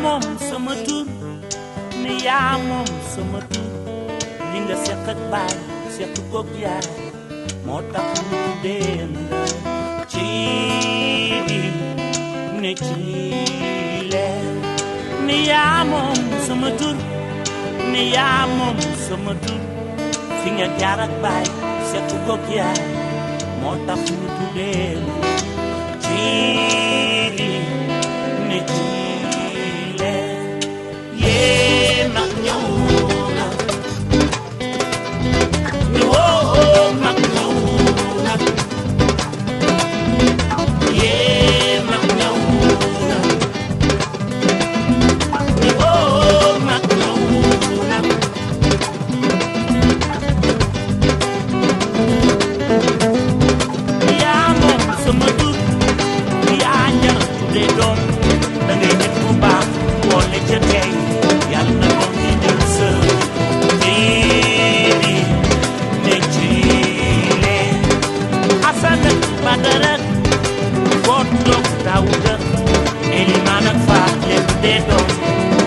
moom sama tur ni yaa moom sama tur li nga seq ak baay seq koog yaay moo tax ñu tuddee la Ciidi ne Ciile ni yaa moom sama tur ni yaa moom sama tur fi nga jaar ak baay seq koog yaay moo tax ñu tuddee la Ciidi ne Ciile yee mag ñëw na ni woo mag ñëw na yee mag ñëw na ni woo mag ñëw na yaa moom sama tur yaa jar tuddee doom da ngay nit bu baax boole ca tey yàlla na doom yi jël sa Ciidi ne Ciile Asan ak Badara boot doog Daawuda Elimaan ak Faat lépp dee doom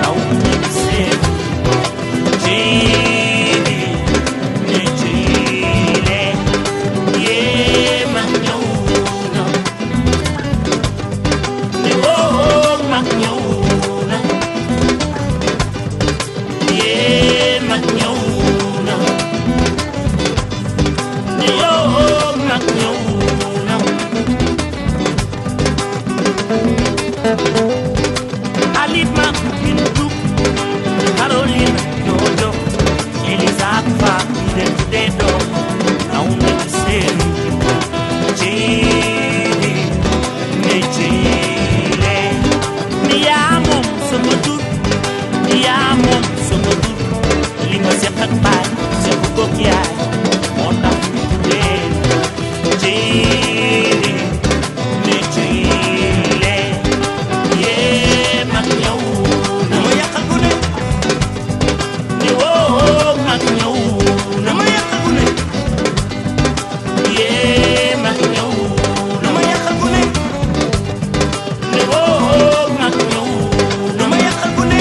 Daawuda di seen Ciidi ne Ciile yee mag ñëw na ni woo mag ñëw na yee mag ñëw na ni yoo mag ñëw na Alima Bintu Caroline Jojo Elisa ak Faat leen tuddee doom naw na ci seen Ciidi ne Ciile ni yaa moom sama tur ni yaa moom sama tur li nga seq ak baay seq koog yaay moo tax ñu tuddee Ciidi ne Ciile yee mag ñëw na ma yàqal ku ne ni woo mag ñëw na ma yàqal ku ne yee mag ñëw na ma yàqal ku ne ni woo mag ñëw na ma yàqal ku ne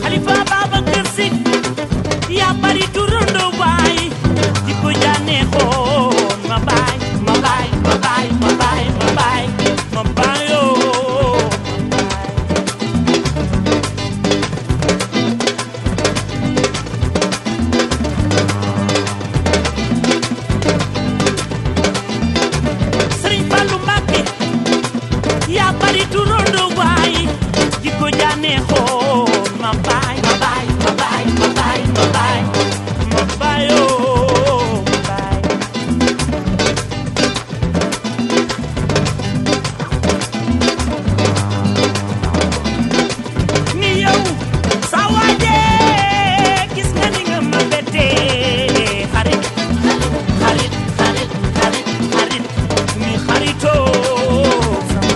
Xalifa Babacar Si yaa bari turandoo baay di ko jaanee xoon ma baay ma baay ma baay ma baay ma baay ma baayoo Sëriñ Fallu Mbàkke yaa bari turandoo baay di ko jaanee xoon ma baay ma baay ma baay ma baay ma baay ma baayoo ma baay ni yow sa waajee gis nga ni nga ma bettee xarit xarit xarit xarit xarit ni xaritoo sama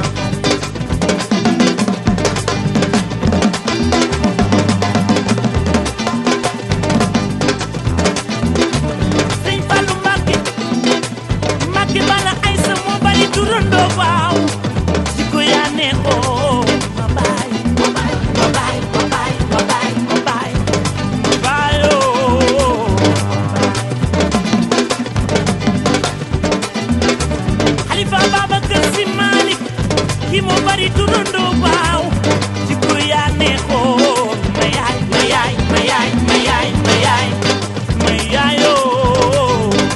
Sëñ Fallu Mbàkke Mbàkke bala ay sa moo bari turandoo waaw si ko yaa neexoo ma baay ma baay ma baay ma baay ma baay ma baay ma baayoo Xalifa Babacar Si Maalik ki moo bari turandoo waaw si ko yaa neexoo ma yaay ma yaay ma yaay ma yaay ma yaay ma yaayoo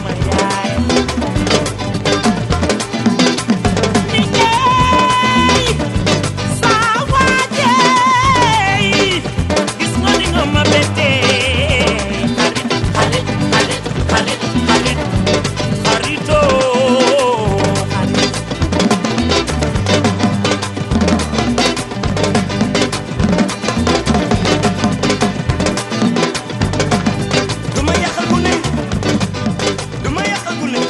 ma yaay ni jeey saa waajeey gis nga ni nga ma bettee xarit xarit xarit xarit xaritoo xarit du ma yàqal ku ne du ma yàqal ku ne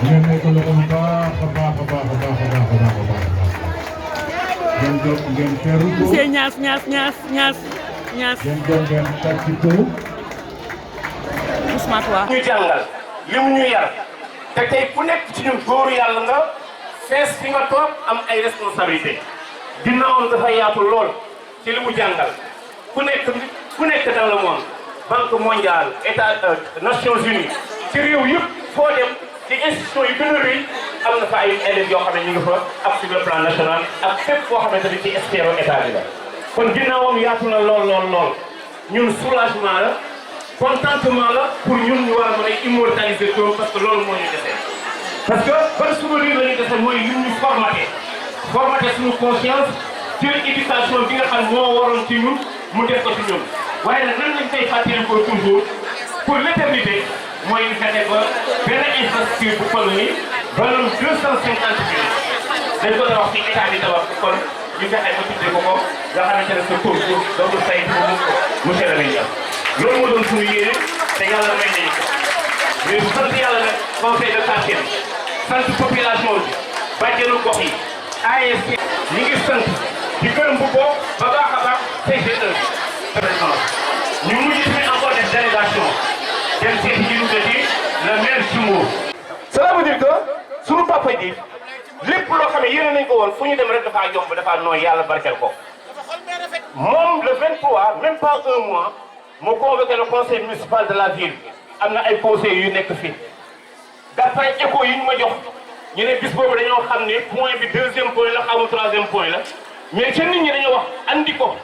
ngeen nekk lu ko baax a baax a baax a baax a baax a baax a baax Monsieur Niass. Ousmane Toua. ñu jàngal li mu ñu yar te tey ku nekk ci ñun góoru yàlla nga fees fi nga toog am ay responsabilité ginnaawam dafa yaatu lool ci li mu jàngal ku nekk dans le monde banque mondiale état Nations Unies ci réew yëpp foo dem ci institution yu gën a rëy am na fa ay élèves yoo xam ne ñu ngi fa ak sur le plan national ak fépp foo xamante ni ci espéro état bi la kon ginnaawam yaatu na lool ñun soulagement la contentement la pour ñun ñu war a mën a immortaliser ko parce que loolu moo ñu dese parce que ban souvenir la ñu dese mooy ñun ñu formaté suñu conscience jël éducation bi nga xam moo waroon ci ñun mu def ko ci ñun waaye nag nan lañ koy fàttali ko toujours pour l'éternité mooy ñu fexe ba benn infrastructure bu toll nii valeur 250 millions dañ ko doon wax ci état bi tabax kon ñu fexe ba tuddee ko nga xamante ne sa concours dootul say monsieur le ministre loolu moo doon suñu yéene te yàlla may nañu ko mais bu sant yàlla nag conseil de quartier bi sant population bi bàjjenu gox yi ASC ñi ngi sant di gërëm bu baax ba baax a baax CGE ñu mujj tamit encore def délégation dem seeti ji lu di le maire Jumbo. Cela veut dire que suñu papa ji lépp loo xam ne yéene nañ ko woon fu ñu dem rek dafaa yomb dafaa nooy yàlla barkeel ko moom le 23 même pas un mois mu convoqué le conseil municipal de la ville am na ay conseils yu nekk fii d'après écho yi ñu ma jox ñu ne bis boobu dañoo xam ne point bi deuxième point la xamu troisième point la mais ca nit ñi dañoo wax andi ko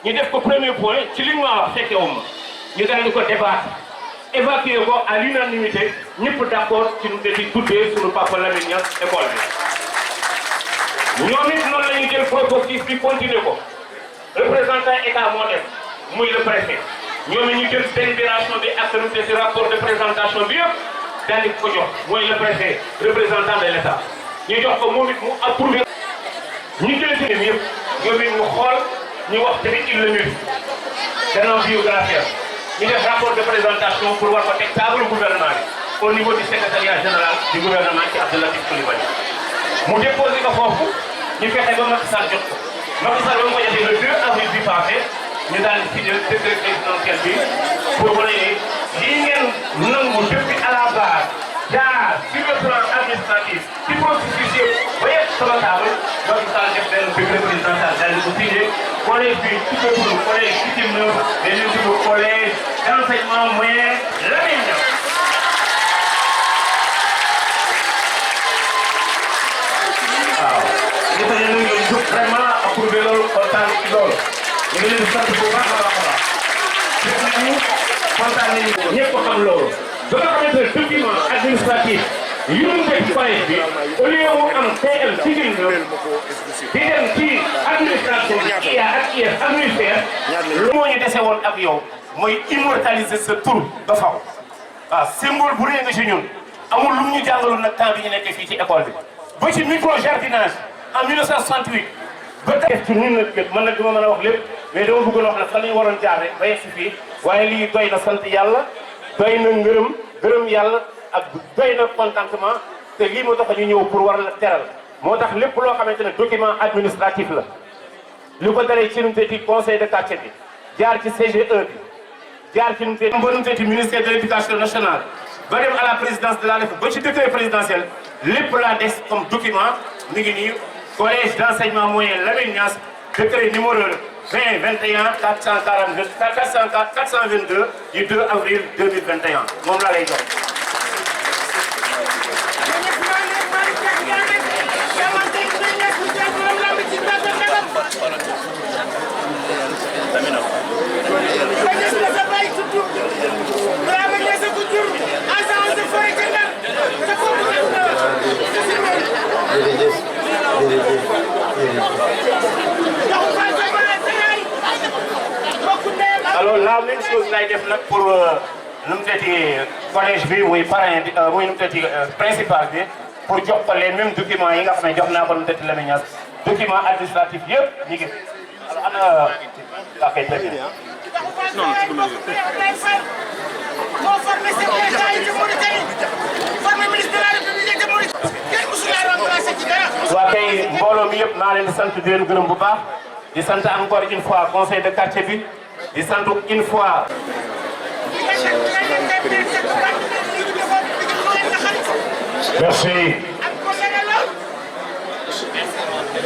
ñu def ko premier point ci li ñu ma wax fekke wum ma ñu daal di ko débattre évacuer ko à l'unanimité ñëpp d'accord ci nu defi tuddee suñu papa Lamine Niass école bi ñoom it noonu la ñuy jël propositif bi continuer ko représentant état moo def muy le préfet ñoom ñu jël délibération bi ak nu ci rapport de présentation bi yëpp daal di ko jox mooy le préfet représentant de l'état ñu jox ko moom it mu approuvé ñu jël ci nim yëpp ñoom it ñu xool ñu wax tamit il le mérite gannaaw biographie ñu def rapport de présentation pour war ko teg table gouvernement bi au niveau du secrétariat général du gouvernement ci Abdou Latif Coulibaly mu déposé ko foofu ñu fexe ba Macky Sall jot ko Macky Sall ba mu ko jotee le 2 avril bi passé ñu daal di signé décret présidentiel bi pour wane ne lii ngeen nangu depuis à la base jaar sur le plan administratif ci processus yëpp ba yegg sama table Macky Sall def benn décret présidentiel daal di ko signé collège bi tuddee collège Pikine Neuf mais ñu tudd collège d'enseignement moyen Lamine Niass. waaw ñu ko ñu ngi jóg vraiment approuvé loolu kontaan ci loolu ñu ngi leen di sant bu baax a baax a baax gis nañu kontaan nañu ñëpp xam loolu ba nga xamante ne document administratif yu ñu def ci collège bi au lieu mu am TL Pikine Neuf di dem ci administration bi IA ak IEF ak ministère lu moo ñu dese woon ak yow mooy immortaliser sa tur ba faw waaw symbole bu rëy nga ci ñun amul lu ñu jàngaloon nag temps bi ñu nekk fii ci école bi ba ci micro jardinage en 1968 ba tey ci ñun nag man nag duma mën a wax lépp mais dama bëggoon wax ne fan lañu waroon jaar rek ba yegg si fii waaye lii doy na sant yàlla doy na gërëm yàlla ak doy na contentement te lii moo tax ñu ñëw pour war la teral moo tax lépp loo xamante ne document administratif la li ko daree ci numte ci conseil de quartier bi jaar ci CGE bi jaar ci numte ci ministère de l'éducation nationale ba dem à la présidence de la République ba ci décret présidentiel lépp laa des comme document mi ngi nii collège d'enseignement moyen Lamine Niass décret numéro 2021 422 du 2 avril 2021 moom laa lay jox. alors la même chose lay def nag pour nu mu tëddee collège bi muy parrain bi muy nu mu tëddee principal bi pour jox ko les mêmes documents yi nga xam ne jox naa ko nu mu tëddee Lamine Niass document administratif yëpp ñu ngi alors ana waa kay très bien. moo formé secrétaire yi ci Mauritanie formé ministre de la République de Mauritanie kenn musu laa remplacé ci dara. waa kay mbooloo mi yëpp naa leen di sant di leen gërëm bu baax di sant encore une fois conseil de quartier bi di sant une fois. merci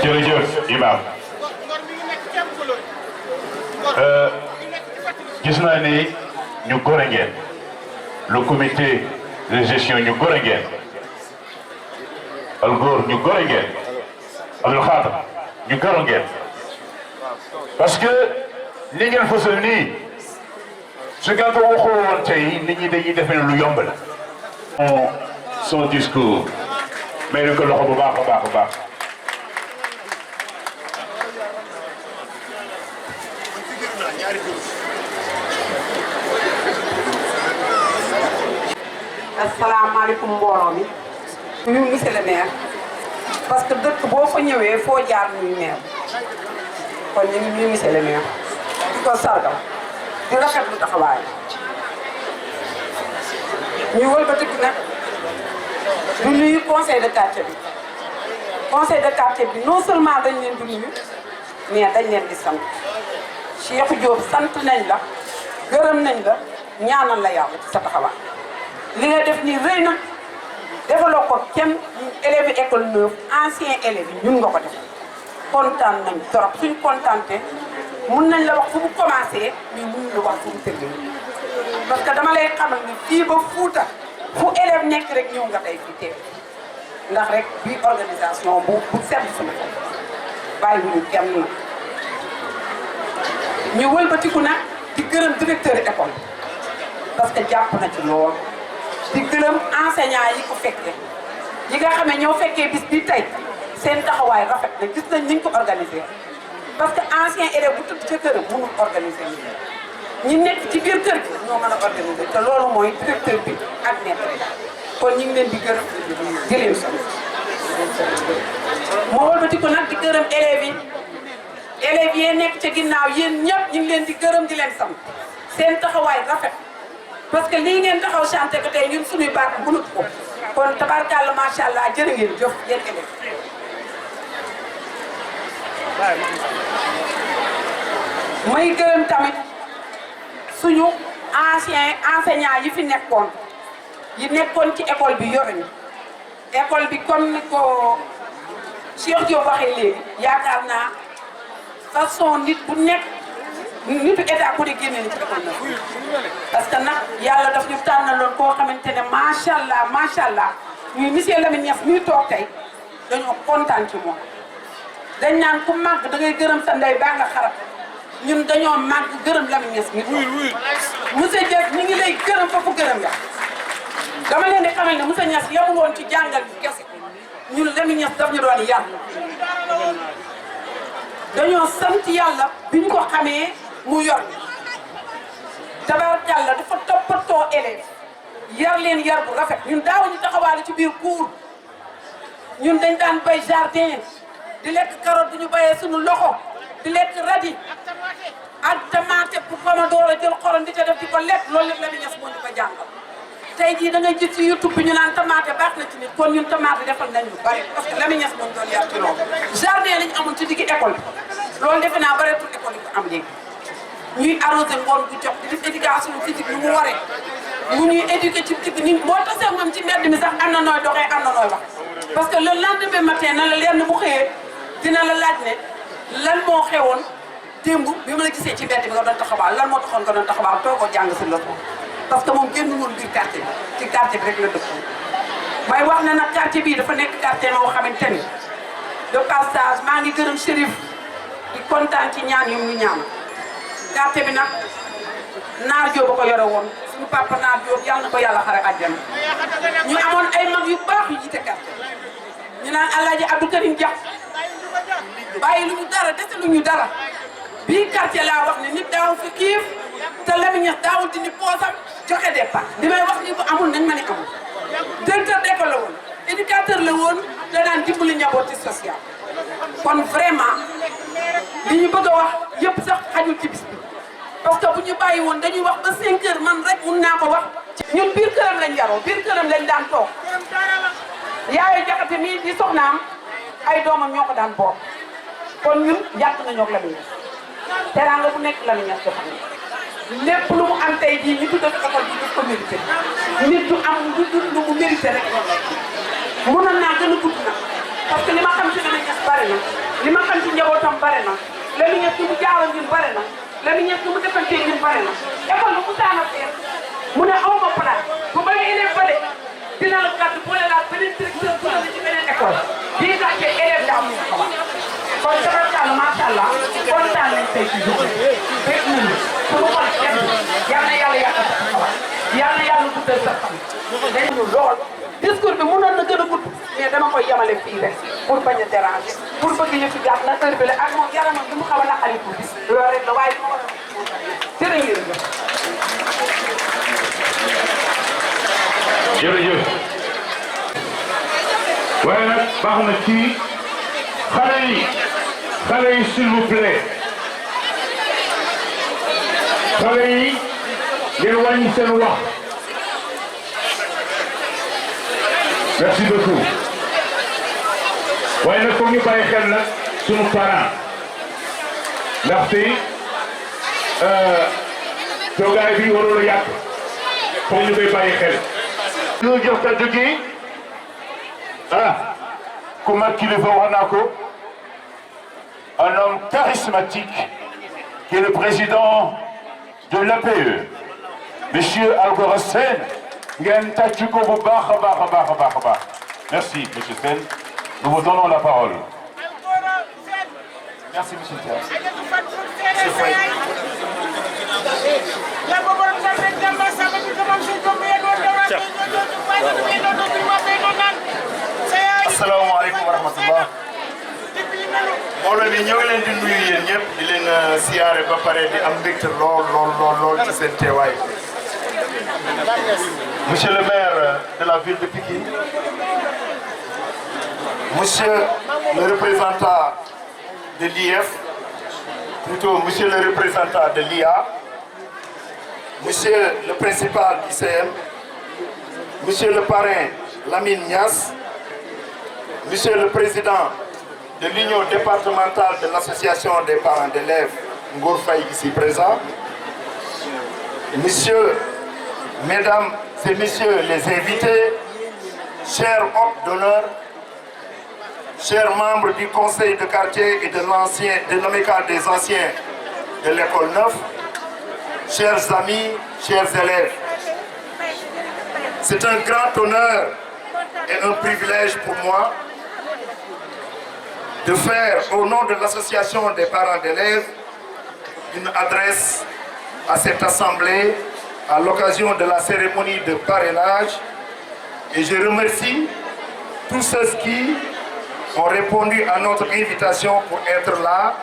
jërëjëf imam gis naa ni ñu gore ngeen le comité de gestion ñu gore ngeen algóor ñu gore ngeen Abdul Xaadir ñu gore ngeen parce que li ngeen fësal nii su ngeen ko waxul woon tey nit ñi dañuy defe ne lu yomb la son discours mais ni ko loxo bu baax a baax a baax asalaamaaleykum mbooloo mi ñu monsieur le maire parce que dëkk boo fa ñëwee foo jaar ñuy maire kon ñu ngi nuyu monsieur le maire di ko sargal di rafetlu taxawaay ñu wëlbatiku nag du nuyu conseil de quartier bi conseil de quartier bi non seulement dañ leen di nuyu mais dañ leen di sant Cheikh Diop sant nañ la gërëm nañ la ñaanal la yàlla ci sa taxawaay li nga def nii rëy na defaloo ko kenn élèves yi école 9 anciens élèves yi ñun nga ko def kontaan nañ trop suñu kontaante mun nañ la wax fu mu commencé mais mun la wax fu mu terminé parce que dama lay xamal ni fii ba Fuuta fu élève nekk rek ñëw nga tey fii teew ndax rek bii organisation bu sedd suñu ko bàyyi wuñu kenn na ñu wëlbatiku nag di gërëm directeur école parce que jàpp na ci lool di gërëm enseignant yi ko fekkee yi nga xam ne ñoo fekkee bis bi tey seen taxawaay rafet na gis nañ niñ ko organisé parce que ancien élève bu tëdd ca këram mënul organiser ñi nekk ci biir kër gi ñoo mën a organiser te loolu mooy directeur bi ak maître yi kon ñu ngi leen di gërëm di leen sant moo wëlbati ko nag di gërëm élèves yi nekk ca ginnaaw yéen ñëpp ñu ngi leen di gërëm di leen sant seen taxawaay rafet parce que lii ngeen taxaw chanté ko tey ñun suñuy baat mënut ko kon tabarkàlla macha allah jërë ngeen jëf yéen élèves may gërëm tamit suñu enseignant yi fi nekkoon ci école bi yoruñu école bi comme ni ko Cheikh Diop waxee léegi yaakaar naa façon nit bu nekk nitu état ku di génne ni ci école na parce que nag yàlla daf ñu tànnaloon koo xamante ne macha allah ñuy monsieur Lamine Niass muy toog tey dañoo kontaan ci moom dañ naan ku màgg da ngay gërëm sa ndey baa nga xarab ñun dañoo màgg gërëm Lamine Niass mi monsieur Diass mi ngi lay gërëm foofu gërëm ya dama leen di xamal ne monsieur Niass yemul woon ci jàngal bi kese ñun Lamine Niass daf ñu doon yar dañoo sant yàlla bi ñu ko xamee mu yor tabaarkalla dafa toppatoo élèves yar leen yar bu rafet ñun daawuñu taxawaale ci biir cour ñun dañ daan bay jardin di lekk carotte bu ñu bayee suñu loxo di lekk radi ak tomate pour pomodoro jël xorom di ca def di ko lekk loolu lépp la di ñes moo ñu ko jàngal tey jii da ngay gis ci YouTube bi ñu naan tomate baax na ci nit kon ñun tomate defal nañ lu bari parce que Lamine Niass moo ñu doon yar ci loolu jardin lañu amoon ci digg école bi loolu defe naa bareetul école yi ko am léegi ñuy arrosé ngoon bu jox di def éducation physique lu mu waree mu ñuy éduqué ci digg ni boo tasee moom ci mbedd mi sax am na nooy doxee am na nooy wax parce que le lendemain matin na la leer na bu xëyee dina la laaj ne lan moo xewoon démb bi ma la gisee ci mbedd bi nga doon taxawaal lan moo taxoon nga doon taxawaal toogoo jàng si la ko parce que moom génn woon biir quartier bi ci quartier bi rek la dëkk may wax ne nag quartier bii dafa nekk quartier moo xamante ni de passage maa ngi gërëm Chérif di kontaan ci ñaan yu ñu ñaan quartier bi nag Naar Diop ba ko yore woon suñu papa Naar Diop yàlla na ko yàlla xare àjjana ñu amoon ay mag yu baax yu jiite quartier ñu naan Alaaji Abdou Karim Dia bàyyi lu ñu dara dese lu ñu dara bii quartier laa wax ne nit daaw fi xiif te Lamine Niass daawul dindi poosam joxe départ li may wax ni bu amul nañ ma ne amul directeur d'école la woon éducateur la woon da daan dimbali njabooti social kon vraiment li ñu bëgg a wax yëpp sax xajul ci bis bi parce que bu ñu bàyyi woon dañuy wax ba 5 heures man rek mun naa ko wax ñun biir këram lañ yaroo biir këram lañ daan toog yaayu jaxate mii di soxnaam ay doomam ñoo ko daan boot kon ñun yàgg nañoo ak Lamine Niass teraanga bu nekk Lamine Niass dafa lépp lu mu am tey jii ñu tuddee école bi daf ko mérité nit du am lu mu mérité rek mënoon naa gën a gudd na parce que li ma xam ci Lamine Niass bare na li ma xam ci njabootam bare na Lamine Niass li mu jaaroon ñun bare na Lamine Niass li mu defantee ñun bare na école bu mu saan a feer mu ne aw ma place bu ba élève ba de dina la gàtt boole laa beneen directeur bu la ci beneen école bii gàcce élève daa am ñu xamal kon tabarkàlla macha allah kontaan nañ tey ci jour bi nañu suñu xol kenn yal na yàlla yàq sa xabaar yal na yàlla guddal sa xam dañu lool discours bi mënoon na gën a gudd mais dama koy yemale fii rek pour bañ a déranger pour bëgg ñu fi gàtt na heure bi la ak moom yaramam bi mu xaw a naqari tuuti loolu rek la waaye moo war a jërë ngeen jëf. jërëjëf waaye nag baax na ci xale yi s'il vous plaît xale yi ngeen wàññi seen wax merci beaucoup waaye nag foog ñu bàyyi xel nag sunu parents ndaxte toogaay bi warul a yàq foog ñu koy bàyyi xel. ñu jox kàddu gi ku mag kilifa wax naa ko un homme charismatique qui est le président de l'APE monsieur Algora Sène ngeen tàccu ko bu baax a baax a baax a baax a baax merci monsieur Sène nous vous donnons la parole. merci monsieur Thiam. asalaamaaleykum wa rahmatullah mbooloo mi ñoo ngi leen di nuyu yéen ñëpp di leen siyaare ba pare di am mbégte lool ci seen teewaay. Monsieur le maire de la ville de Pikine, monsieur le représentant de l'IF, plutôt monsieur le représentant de l'IA, monsieur le principal ICM, monsieur le parrain Lamine Niass, monsieur le président de l'union départementale de l'association des parents d'élèves Ngour Faye ici présent, monsieur, mesdames et messieurs les invités, chers hôtes d'honneur, chers membres du conseil de quartier et de l'amicale des anciens de l'école 9, chers amis, chers élèves, c'est un grand honneur et un privilège pour moi de faire au nom de l'association des parents d'élèves une adresse à cette assemblée à l'occasion de la cérémonie de parrainage et je remercie tous ceux qui ont répondu à notre invitation pour être là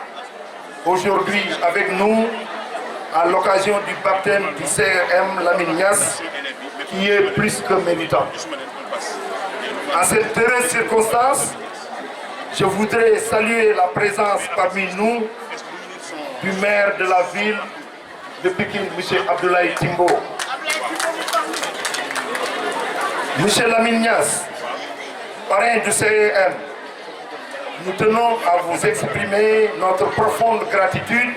aujourd'hui avec nous à l'occasion du baptême du CRM Lamine Niass qui est plus que méritant. En cette heureuse circonstance, je voudrais saluer la présence parmi nous du maire de la ville de Pikine, M. Abdoulaye Timbo. Monsieur Lamine Niass, parrain du CEM, nous tenons à vous exprimer notre profonde gratitude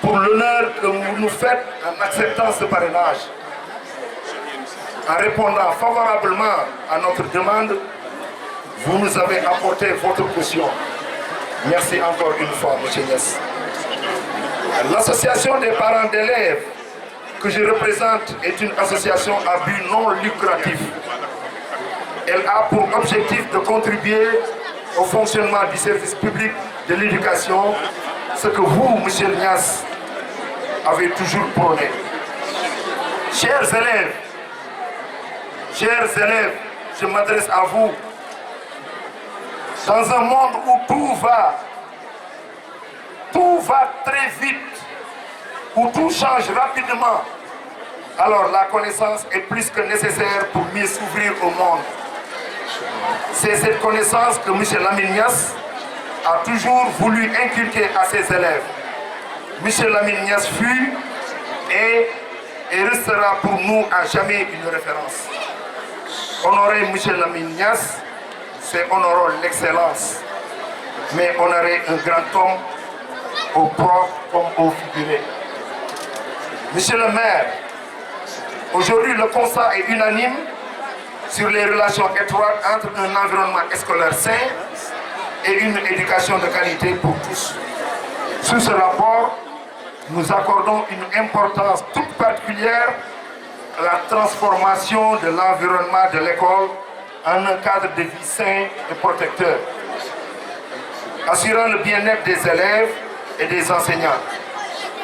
pour l'honneur que vous nous faites en acceptant ce parrainage. En répondant favorablement à notre demande, vous nous avez apporté votre caution. Merci encore une fois, M. Niass. L'association des parents d'élèves que je représente est une association à but non lucratif. Elle a pour objectif de contribuer au fonctionnement du service public de l'éducation, ce que vous, M. Niass, avez toujours prôné. Chers élèves, je m'adresse à vous. Dans un monde où tout va très vite, où tout change rapidement, alors la connaissance est plus que nécessaire pour mieux s'ouvrir au monde. C'est cette connaissance que M. Lamine Niass a toujours voulu inculquer à ses élèves. M. Lamine Niass fut et restera pour nous à jamais une référence. Honorer M. Lamine Niass, c'est honorer l'excellence, mais honorer un grand homme au propre comme au figuré. Monsieur le maire, aujourd'hui le constat est unanime sur les relations étroites entre un environnement scolaire sain et une éducation de qualité pour tous. Sous ce rapport, nous accordons une importance toute particulière à la transformation de l'environnement de l'école en un cadre de vie sain et protecteur, assurant le bien-être des élèves et des enseignants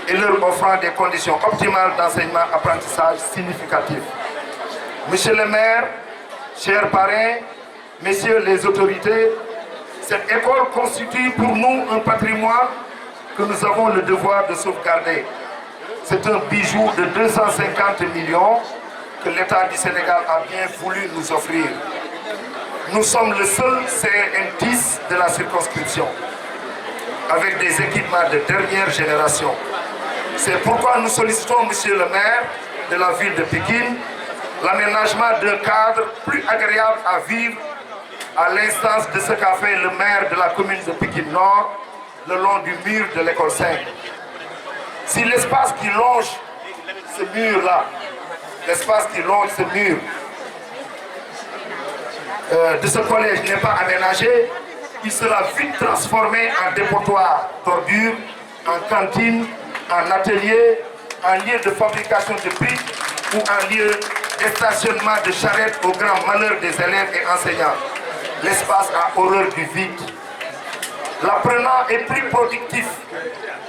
et leur offrant des conditions optimales d'enseignement-apprentissage significatives. Monsieur le maire, chers parrains, messieurs les autorités, cette école constitue pour nous un patrimoine que nous avons le devoir de sauvegarder. C'est un bijou de 250 millions que l'État du Sénégal a bien voulu nous offrir. Nous sommes le seul CM10 de la circonscription, avec des équipements de dernière génération. C'est pourquoi nous sollicitons, monsieur le maire de la ville de Pékin, l'aménagement d'un cadre plus agréable à vivre à l'instance de ce qu'a fait le maire de la commune de Pékin Nord le long du mur de l'école 5. Si l'espace qui longe ce mur-là, l'espace qui longe ce mur de ce collège n'est pas aménagé, il sera vite transformé en dépotoir d'ordures, en cantine, en atelier, en lieu de fabrication de briques ou en lieu de stationnement de charrettes au grand malheur des élèves et enseignants. L'espace a horreur du vide. L'apprenant est plus productif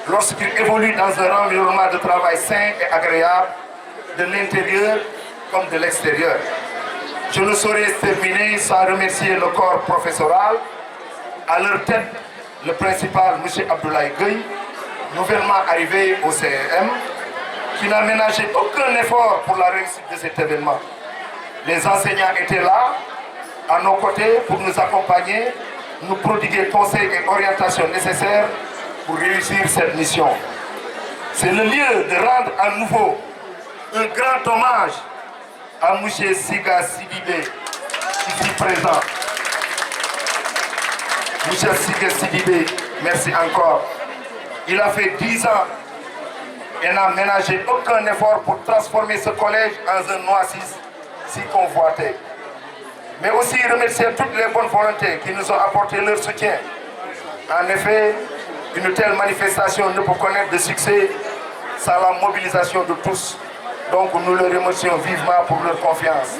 lorsqu'il évolue dans un environnement de travail sain et agréable, de l'intérieur comme de l'extérieur. Je ne saurais terminer sans remercier le corps professoral, à leur tête le principal M. Abdoulaye Gueye, nouvellement arrivé au CEM, qui n'a ménagé aucun effort pour la réussite de cet événement. Les enseignants étaient là, à nos côtés, pour nous accompagner, nous prodiguer conseils et orientations nécessaires pour réussir cette mission. C'est le lieu de rendre à nouveau un grand hommage à M. Siga Sidibé, ici présent. M. Siga Sidibé, merci encore. Il a fait 10 ans et n'a ménagé aucun effort pour transformer ce collège en un oasis si convoité. Mais aussi remercier toutes les bonnes volontés qui nous ont apporté leur soutien. En effet, une telle manifestation ne peut connaître de succès sans la mobilisation de tous. Donc nous les remercions vivement pour leur confiance.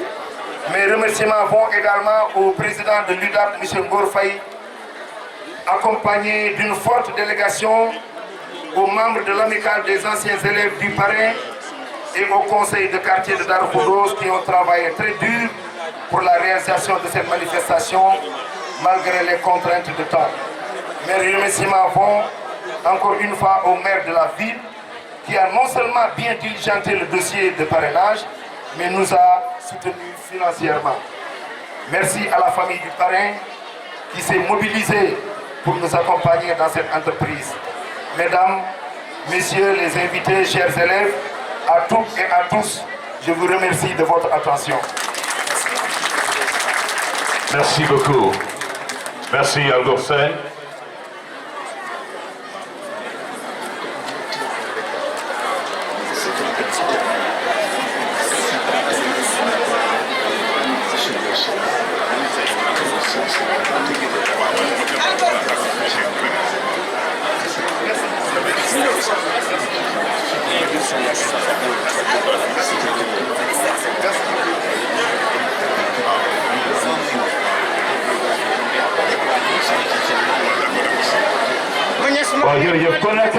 Mes remerciements vont également au président de l'UDAP, M. Ngor-Faye, accompagné d'une forte délégation, aux membres de l'amicale des anciens élèves du parrain et au conseil de quartier de Darou-Khoudoss qui ont travaillé très dur pour la réalisation de cette manifestation malgré les contraintes de temps. Mes remerciements vont encore une fois au maire de la ville qui a non seulement bien diligenté le dossier de parrainage, mais nous a soutenus financièrement. Merci à la famille du parrain qui s'est mobilisée pour nous accompagner dans cette entreprise. Mesdames, messieurs les invités, chers élèves, à toutes et à tous, je vous remercie de votre attention. Merci beaucoup. Merci Algorsen. waaw jërëjëf kon nag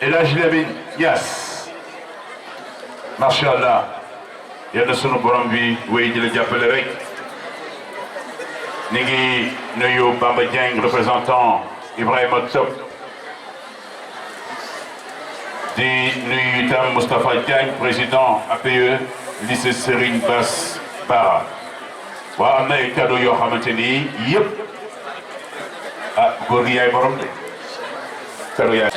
El Hadj Lamine Niass macha allah yal na sunu borom bi wéy di la jàppale rek ni ngi nuyu Bamba Dieng représentant Ibrahima Top di nuyu itam Moustapha Diagne président APE lycée Serigne Bass Bara waaw am na ay cadeau yoo xamante ni yëpp góor gi yaay borom de cadeau yaay.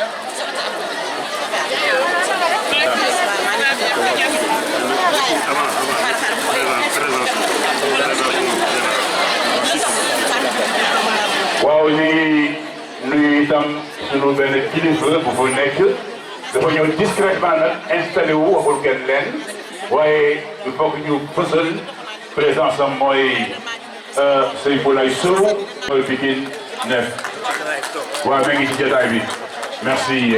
sunu benn kilifa bu fa nekk dafa ñëw discrètement nag installé wu waxul kenn leen waaye il faut que ñu fësal présence am mooy Seyfoulaye Sow mooy Pikine Nef waaw ma ngi ci jotaay bi merci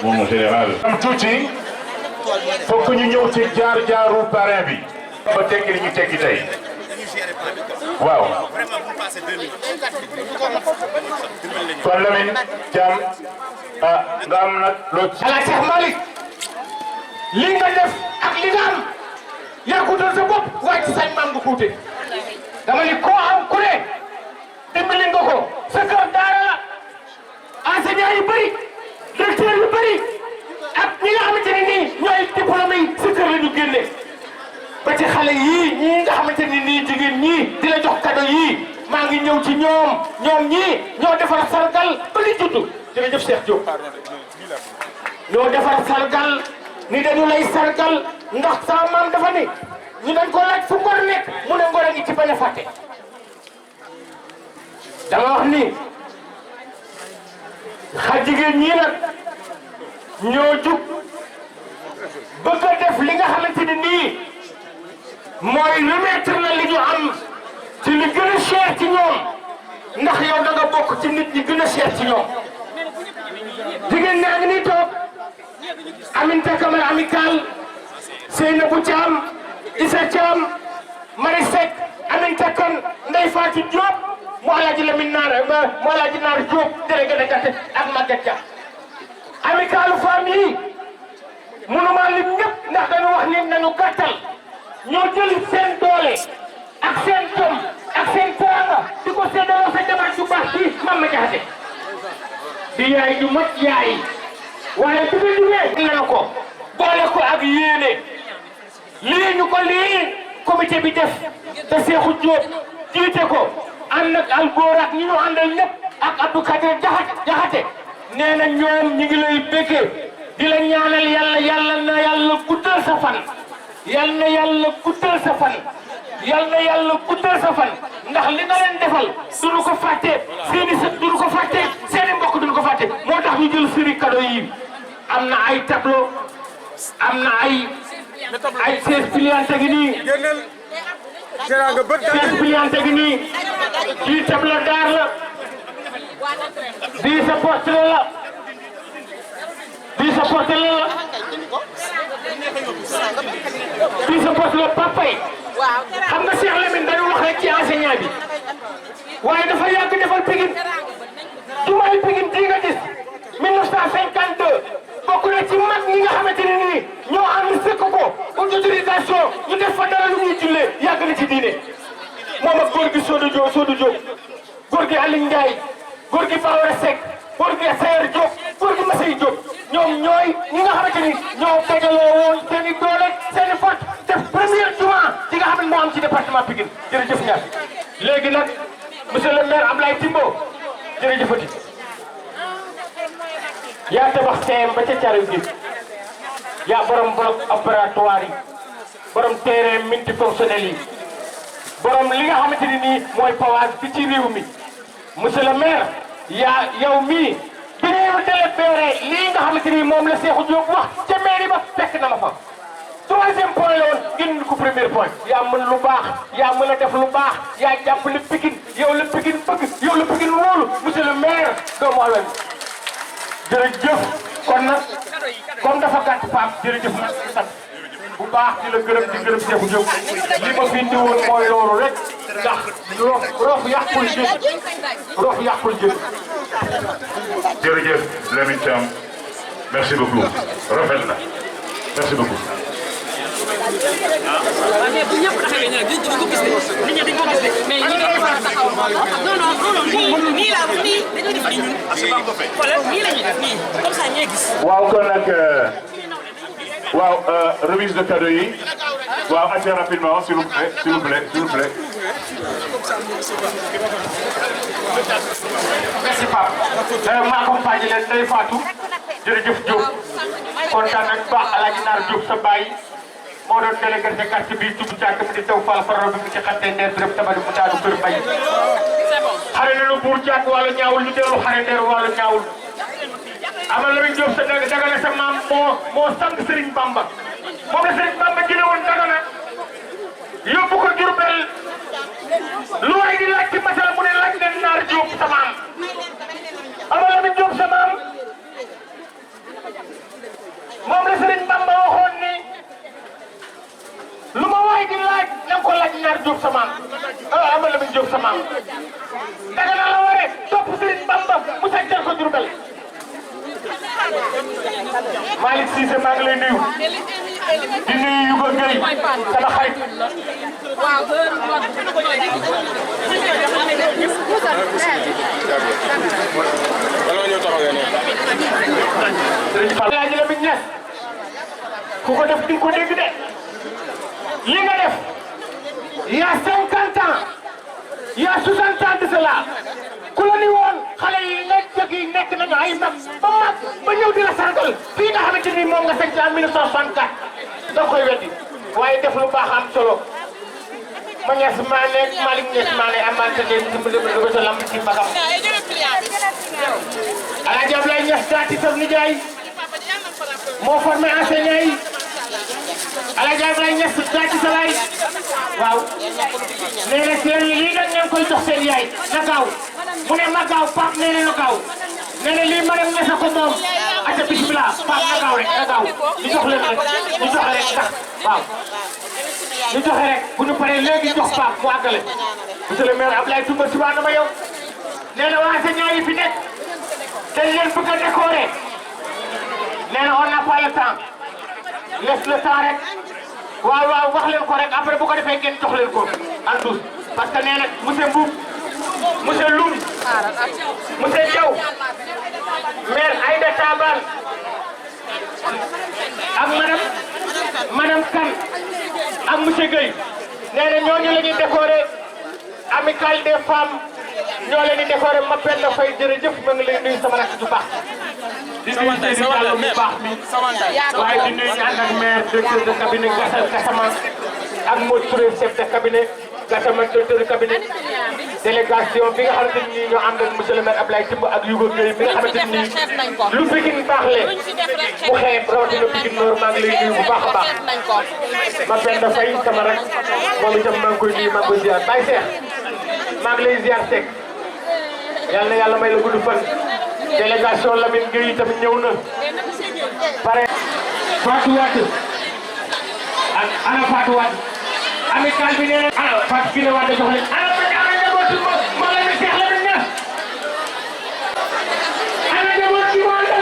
mon général. am tuuti fokk ñu ñëw ci jaar-jaaru parrain bi ba tekki li ñu tekki tey waaw kon Lamine Thiam nga am nag loo ci ala Cheikh Malick li nga def ak li nga am yaa ko doon sa bopp waaye ci sañ maam nga kuute dama ni koo am ku ne dimbali nga ko sa kër daara la enseignant yu bëri directeur yu bëri ak ñi nga xamante ne nii ñooy diplômé yi sa kër la ñu génne ba ci xale yii ñii nga xamante ni nii jigéen ñii di la jox cadeau yii maa ngi ñëw ci ñoom ñii ñoo defar sargal ba li judd jërëjëf Cheikh Diop ñoo defar sargal ni dañu lay sargal ndax sama maam dafa ni ñu dañ ko laaj fu ngor nekk mu ne ngor a ngi ci bañ a fàtte dama wax ni jigéen ñii nag ñoo jug bëgg a def li nga xamante ni nii mooy remettre na li ñu am ci li gën a cher ci ñoom ndax yow da nga bokk ci nit ñi gën a cher ci ñoom jigéen ñaa ngi nii toog Aminata Camara amical Seynabou Thiam Issa Thiam Marie Seck Aminata Kane Ndeye Fatou Diop mu Alaaji Lamine Naar mu Alaaji Naar Diop délégué de quartier ak Maguette Dia amicalu femme yi mënuma lim ñëpp ndax dañu wax ni nañu gàttal ñoo jël seen doole ak seen jom ak seen teraanga di ko séddaloo sa jabar ju baax ci Mama Jaxate di yaay ju mat yaay waaye bu ñu jugee nañu ko boole ko ak yéene lii ñu ko lii comité bi def te Cheikhou Diop jiite ko ànd ak Algor ak ñi ñu àndal ñëpp ak Abdou Kadir Jaxate nee na ñoom ñi ngi lay béggee di la ñaanal yàlla na yàlla guddal sa fan yal na yàlla guddal sa fan ndax li nga leen defal duñu ko fàtte seeni sët duñu ko fàtte seeni mbokk duñu ko fàtte moo tax ñu jël série cadeau yi am na ay tableau am na ay 16 pliante gi nii 16 pliante gi nii kii tableau d'art la bii sa portrait la bii sa portrait la bii sa portrait papay xam nga Cheikh Lamine dañu wax rek ci enseignant bi waaye dafa yàgg defal Pikine jumaay Pikine di nga gis 1952 bokk na ci mag ñi nga xamante ne nii ñoo am sëkk ko autorisation ñu def fa dara lu ñuy jullee yàgg na ci diine moom ak góor gi Sodou Diop góor gi Aliou Ndiaye góor gi Bawara Seck góor gi Sayer Diop góor gi Massey Diop ñoom ñooy ñi nga xamante ni ñoo dajaloo woon seen i doole seen i force def première juma ci nga xam ne moo am ci département Pikine jërëjëf Ndiaye. léegi nag monsieur le maire Ablaye Timbo jërëjëfati yaa tabax CM ba ca Thiaroye Géej yaa borom bloc opératoire yi borom terrain multifonctionnel yi borom li nga xamante ni nii mooy pawage bi ci réew mi monsieur le maire yaa yow mii bi ñu délibéré lii nga xamante ni moom la Cheikhou Diop wax ca mairie ba fekk na ma fa. troisième point la woon génn ko premier point yaa mën lu baax yaa mën a def lu baax yaa jàppale Pikine yow la Pikine bëgg yow la Pikine wóolu monsieur le maire doomu alal jërëjëf kon nag comme dafa gàtt Pape jërëjëf nag sant bu baax di la gërëm di gërëm Cheikhou Diop li ma fi indi woon mooy loolu rek ndax roof yàqul jën roof yàqul jën. jërëjëf Lamine Thiam merci beaucoup rafet na merci beaucoup. waaw mais bu ñëpp taxawee ñu ne duñ ko gis de nit ñi dañ ko gis de mais ñi nga war a taxaw non nii laa nii dañoo def nii ñun xoolal nii la ñuy def nii comme ça ñee gis. waaw kon nag waaw remise de cadeau yi waaw assez rapidement s'il vous plaît s'il vous plaît s'il vous plaît. merci Pape. ma accompagné leen Ndeye Fatou jërëjëf Diop kontaan nañu baax El Hadj Naar Diop sa baay moo doon délégué de quartier bi tudd càkk mi di taw Fall Faral bi mu ci xante ndeer bi rek tamit mu daanu kër Mbaye. xare nañu buur càkk wala ñaawul ñu dellu xare ndeer wala ñaawul amal la Diop sa Dagana sa maam moo sant Serigne Bamba moom la Serigne Bamba jële woon Dagana yóbbu ko Diourbel lu waay di laaj ci masala mu ne laaj leen Naar Diop sa maam amal la Diop sa maam moom la Serigne Bamba waxoon ni lu ma waay di laaj na ko laaj Naar Diop sa maam amal la Diop sa maam Dagana la waree topp Serigne Bamba mu sàncal ko Diourbel Malick Cissé maa ngi lay nuyu di nuyu Yugo Gueye sama xarit Alaaji Lamine Niass ku ko def di ko dégg de li nga def il y a 50 ans il y a 60 ans de cela ku la ni woon xale yi nekk nañu ay mag ba ñëw di la sargal fii nga xamante ni moom nga sañ ci en 1964 da koy weddi waaye def lu baax am solo ma Niass maa ne Malick Niass maa ne amante ne ko sa lamb ci mbagam Alaaji Ablaye Niass daati saf nijaay moo formé enseignant yi Alaaji Ablaye Niass daati sa laay waaw nee na seen lii nag ngeen koy jox seen yaay na gaaw mu ne ma gaaw Pape nee na gaaw nee na lii ma dem Niass ko moom ata bismillah Pape na gaaw rek na gaaw ñu jox leen rek ñu joxe rek ndax waaw ñu joxe rek bu ñu paree léegi jox Pape mu àggale monsieur le maire Ablaye Touba Touba na ma yow nee na waa enseignant yi fi nekk dañ leen bëgg a décorer nee na on n'a pas le temps laisse le temps rek waaw wax leen ko rek après bu ko defee ngeen jox leen ko en douce parce que nee na monsieur Mboub monsieur Loum monsieur Diaw maire Aïda Taban ak madame Kane ak monsieur Gueye nee na ñooñu la ñuy décorer amicale des femmes ñoo leen di décorer ma benn fay jërëjëf ma ngi lay nuyu sama rakk ju baax di nuyu Seydou Diallo bu baax mi waaye di nuyu ñu ànd ak maire directeur de cabinet Gassama ak Modou Touré chef de cabinet Gassama directeur de cabinet délégation bi nga xamante ni ñoo ànd ak monsieur le maire Ablaye Timb ak Yugo Gueye bi nga xamante ni lu Pikine baax le mu xeeb rawatina Pikine Nord maa ngi lay nuyu bu baax a baax ma benn fay sama rek moom itam maa ngi koy nuyu maa ngi koy ziar Baye Cheikh maa ngi lay ziar Seck yal na yàlla may la gudd fan délégation Lamine Gueye tamit ñëw na pare Fatou Wade ak ana Fatou Wade amical bi nee na ana Fatou Kiné Wade jox leen ana njabootu ma la Cheikh Lamine Niass ana njaboot ci wàllu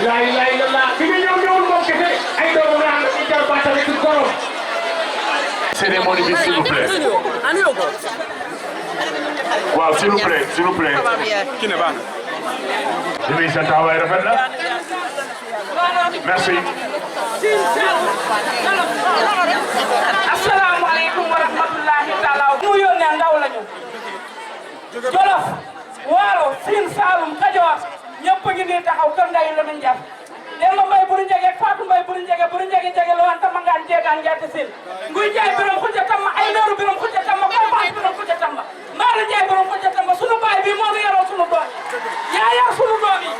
laa ilaaha illallaah bi nga ñëwul moom kese ay doomam la am na ci jar baatam ci gorom Cérémonie bi s'il vous plaît. Waaw s'il vous plaît, s'il vous plaît. Oui, sa taxawaay rafet na. Merci. asalaamaaleykum wa rahmatullahi taala. mu yónnee ndaw lañu. Jolof Waalo Siin Saalum Kajoor ñëpp a ngi nii taxaw kër Ndeye Lamine Niass. Demba Mbaye buru njege Fatou Mbaye buru njege lo anta mangaan jeegaan jaate sil nguy jaay biram xuja tamma ay nooru biram xuja tamma kombaas biram xuja tamma maara jaay biram xuja tamma sunu baay bi moo nu yaroo sunu doom yaa yar sunu doom yi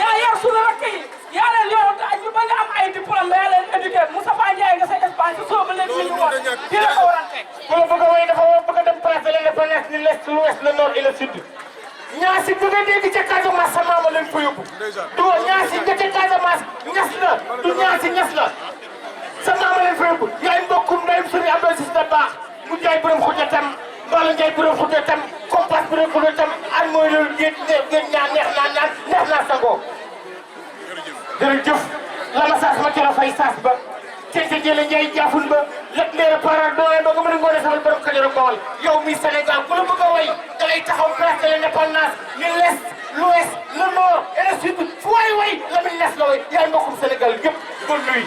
yaa yar sunu rakk yi yaa leen yoroo ñu ba nga am ay diplôme yaa leen éduqué Moustapha Ndiaye nga sa Espagne soo ba léegi ñu ko di la ko warante ku la bëgg a way dafa bëgg a dem place de l'Indépendance ni l'est l'ouest le nord et le sud ñaasi bi nga dégg ca Casamance sa maama leen fa yóbbu du ñaasi nga ca Casamance ñas la du ñaasi ñas la sa maama leen fa yóbbu yaay mbokkum ndeyum sëriñ Abdou Aziz Dabakh mu jaay borom xuja tam Mbala Ndiaye borom xuja tam compas borom xuja tam ak mooy loolu géej ñaan neex naa sangoo jërëjëf lama saas ma kero fay saas ba Cece Jële Ndiaye jaaful ba lépp leer para doole ba nga mën a ngoone samal borom Kajoor Bawol yow mi Sénégal ku la bëgg a way da lay taxaw place de l'Indépendance ni l'est l'ouest le nord et le sud fu waay way Lamine Niass la way yaay mbokkum Sénégal yëpp bonne nuit.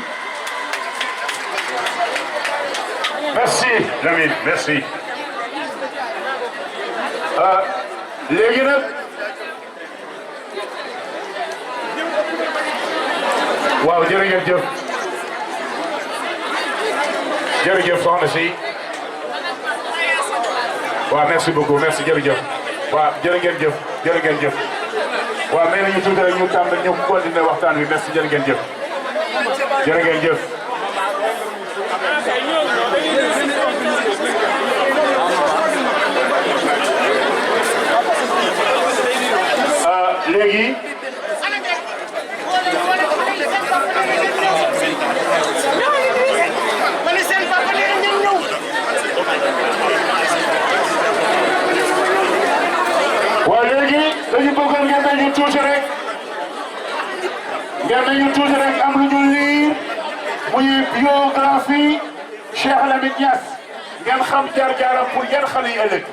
Merci Lamine, merci. Léegi nag waaw jërëjëf jërëjëf soxna si waaw merci beaucoup merci jërëjëf waaw jërë ngeen jëf waaw may nañu tuuti rek ñu tàmbali ñu continuer waxtaan wi merci jërë ngeen jëf jërë ngeen jëf. léegi. waaw léegi dañu bëggoon ngeen nañu tuuti rek am lu ñu lire muy biographie Cheikh Lamine Niass ngeen xam jaar-jaaram pour yan xale yi ëllëg.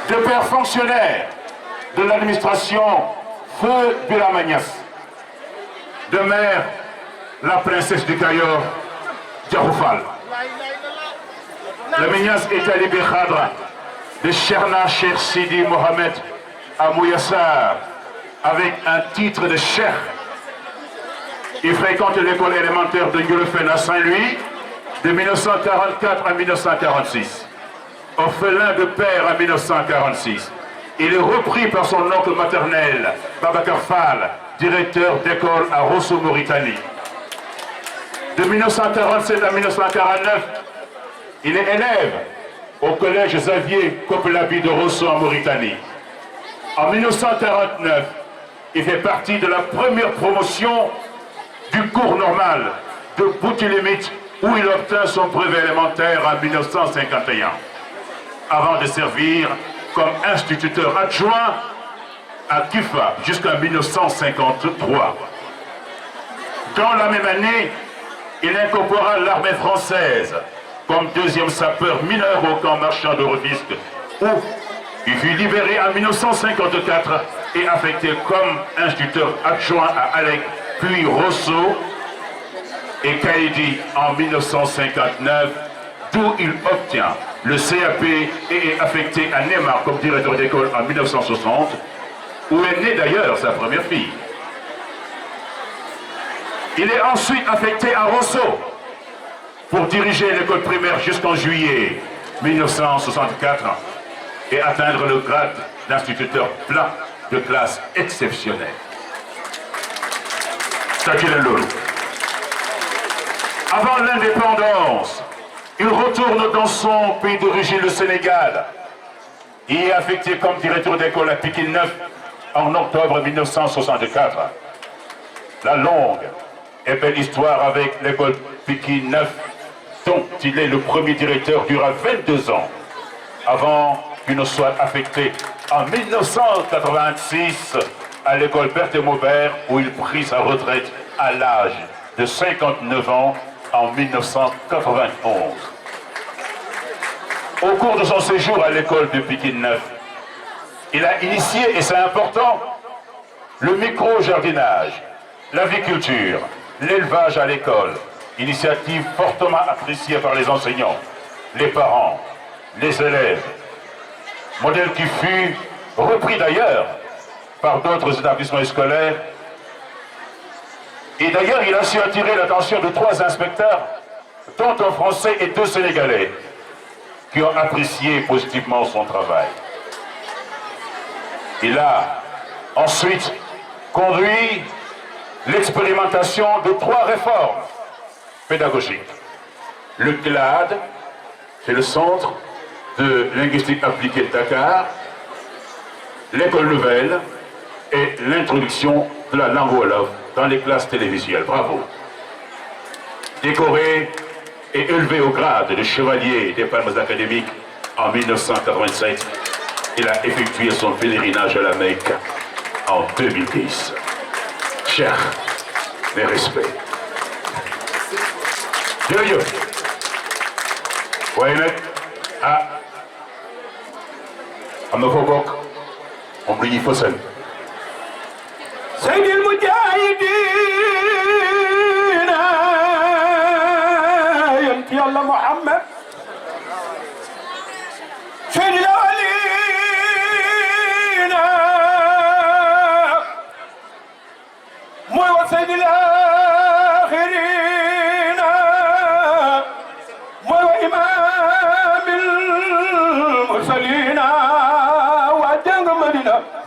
de père fonctionnaire de l'administration feu Birama Niass, de mère la princesse du Cayor Diakhou Fall. Lamine Niass est talibé khadra de Cheikhna Cheikh Sidi Mohamed Amouyassar avec un titre de cheikh. Il fréquente l'école élémentaire de Ndiolofène à Saint-Louis de 1944 à 1946. Orphelin de père en 1946, il est repris par son oncle maternel, Babacar Fall, directeur d'école à Rosso, Mauritanie. De 1947 à 1949, il est élève au collège Xavier Kopelabi de Rosso en Mauritanie. En 1949, il fait partie de la première promotion du cours normal de Boutilimite où il obtint son brevet élémentaire en 1951. Avant de servir comme instituteur adjoint à Kifa jusqu'en 1953. Dans la même année, il incorpora l'armée française comme deuxième sapeur mineur au camp marchand de Rufisque, où il fut libéré en 1954 et affecté comme instituteur adjoint à Alec, puis Rosso et Kaïdi en 1959, d'où il obtient le CAP et est affecté à Neymar comme directeur d'école en 1960, où est née d'ailleurs sa première fille. Il est ensuite affecté à Rosso pour diriger l'école primaire jusqu'en juillet 1964 et atteindre le grade d'instituteur plat de classe exceptionnelle. Avant l'indépendance, il retourne dans son pays d'origine, le Sénégal. Il est affecté comme directeur d'école à Pikine 9 en octobre 1964. La longue et belle histoire avec l'école Pikine 9, dont il est le premier directeur, dura 22 ans, avant qu'il ne soit affecté en 1986 à l'école Berthe-Maubert, où il prit sa retraite à l'âge de 59 ans en 1991. Au cours de son séjour à l'école de Pikine 9, il a initié, et c'est important, le micro-jardinage, l'aviculture, l'élevage à l'école, initiative fortement appréciée par les enseignants, les parents, les élèves, modèle qui fut repris d'ailleurs par d'autres établissements scolaires. Et d'ailleurs, il a su attirer l'attention de 3 inspecteurs, dont un Français et 2 Sénégalais, qui ont apprécié positivement son travail. Il a ensuite conduit l'expérimentation de 3 réformes pédagogiques. Le CLAD, c'est le Centre de linguistique appliquée de Dakar, l'école nouvelle et l'introduction de la langue wolof dans les classes télévisuelles. Bravo. Décoré et élevé au grade de chevalier des palmes académiques en 1987, il a effectué son pèlerinage à la Mecque en 2010. Cher, mes respects. Jërëjëf. waaye nag am na foo bokk moom lu ñuy fësal. Seydil Mujahidina yonent Yàlla Muhammad Seydil Awwalina mooy wa Seydil Aaxirina mooy wa imaamil mursaliina wa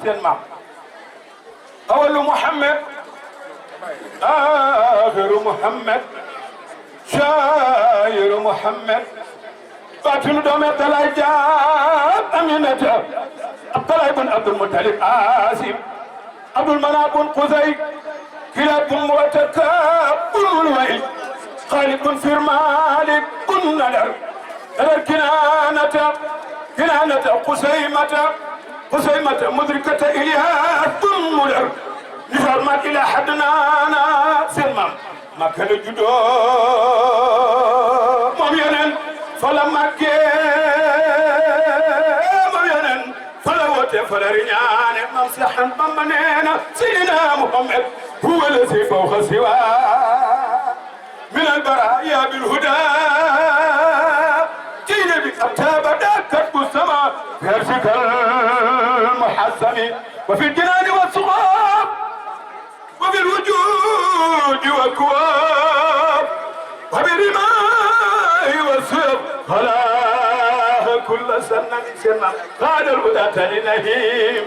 seen maam awalu Muhammad آخر محمد شاعر محمد باطن دوم طلع جاب أمينة طلع بن عبد المطلب عاصم عبد المناب بن قزي كلاب بن معتكاب بن الويل خالد بن فرمالك بن ندر كنانة قسيمة مدركة إلياس بن مدر نفرمات إلى حدنانا سلمام ما كان جدو مبينن فلما مبينن فلوت فلرنيان ممسحا ممنين سيدنا محمد هو الذي فوق سوى من البرايا بالهدى جينا بكتاب كتب السماء يرزق المحسن وفي الجنان والصغاب وبالوجود والكواب وبالرماء والسيف خلاه كل سنة قال الهدى لنهيم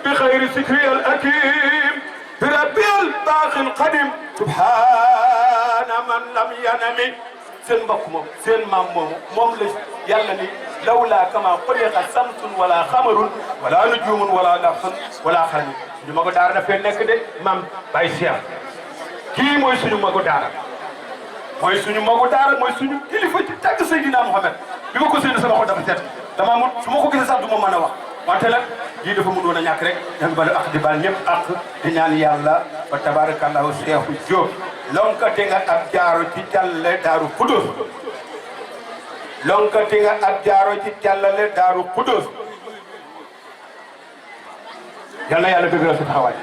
بخير سكري الأكيم بربي الباقي القديم سبحان من لم ينم سن بكم سن مم يلا لولا كما خلق شمس ولا قمر ولا نجوم ولا نفس ولا خلق ñu mago daara dafay nekk de maam Baye Cheikh kii mooy suñu mago daara mooy suñu mago daara mooy suñu kilifa ci tàgg Seydina Mohamed bi ma ko séen sama xol dafa set dama mun su ma ko gisee sax du ma mën a wax wante nag lii dafa mun woon a ñàkk rek ña ngi balu ak di bal ñëpp ak di ñaan yàlla ba tabarakallahu Cheikh Diop lonkate nga ab jaaro ci jàlle daaru Xudóos lonkate nga ab jaaro ci jàllale daaru Xudóos yal na yàlla dëgëral sa taxawaay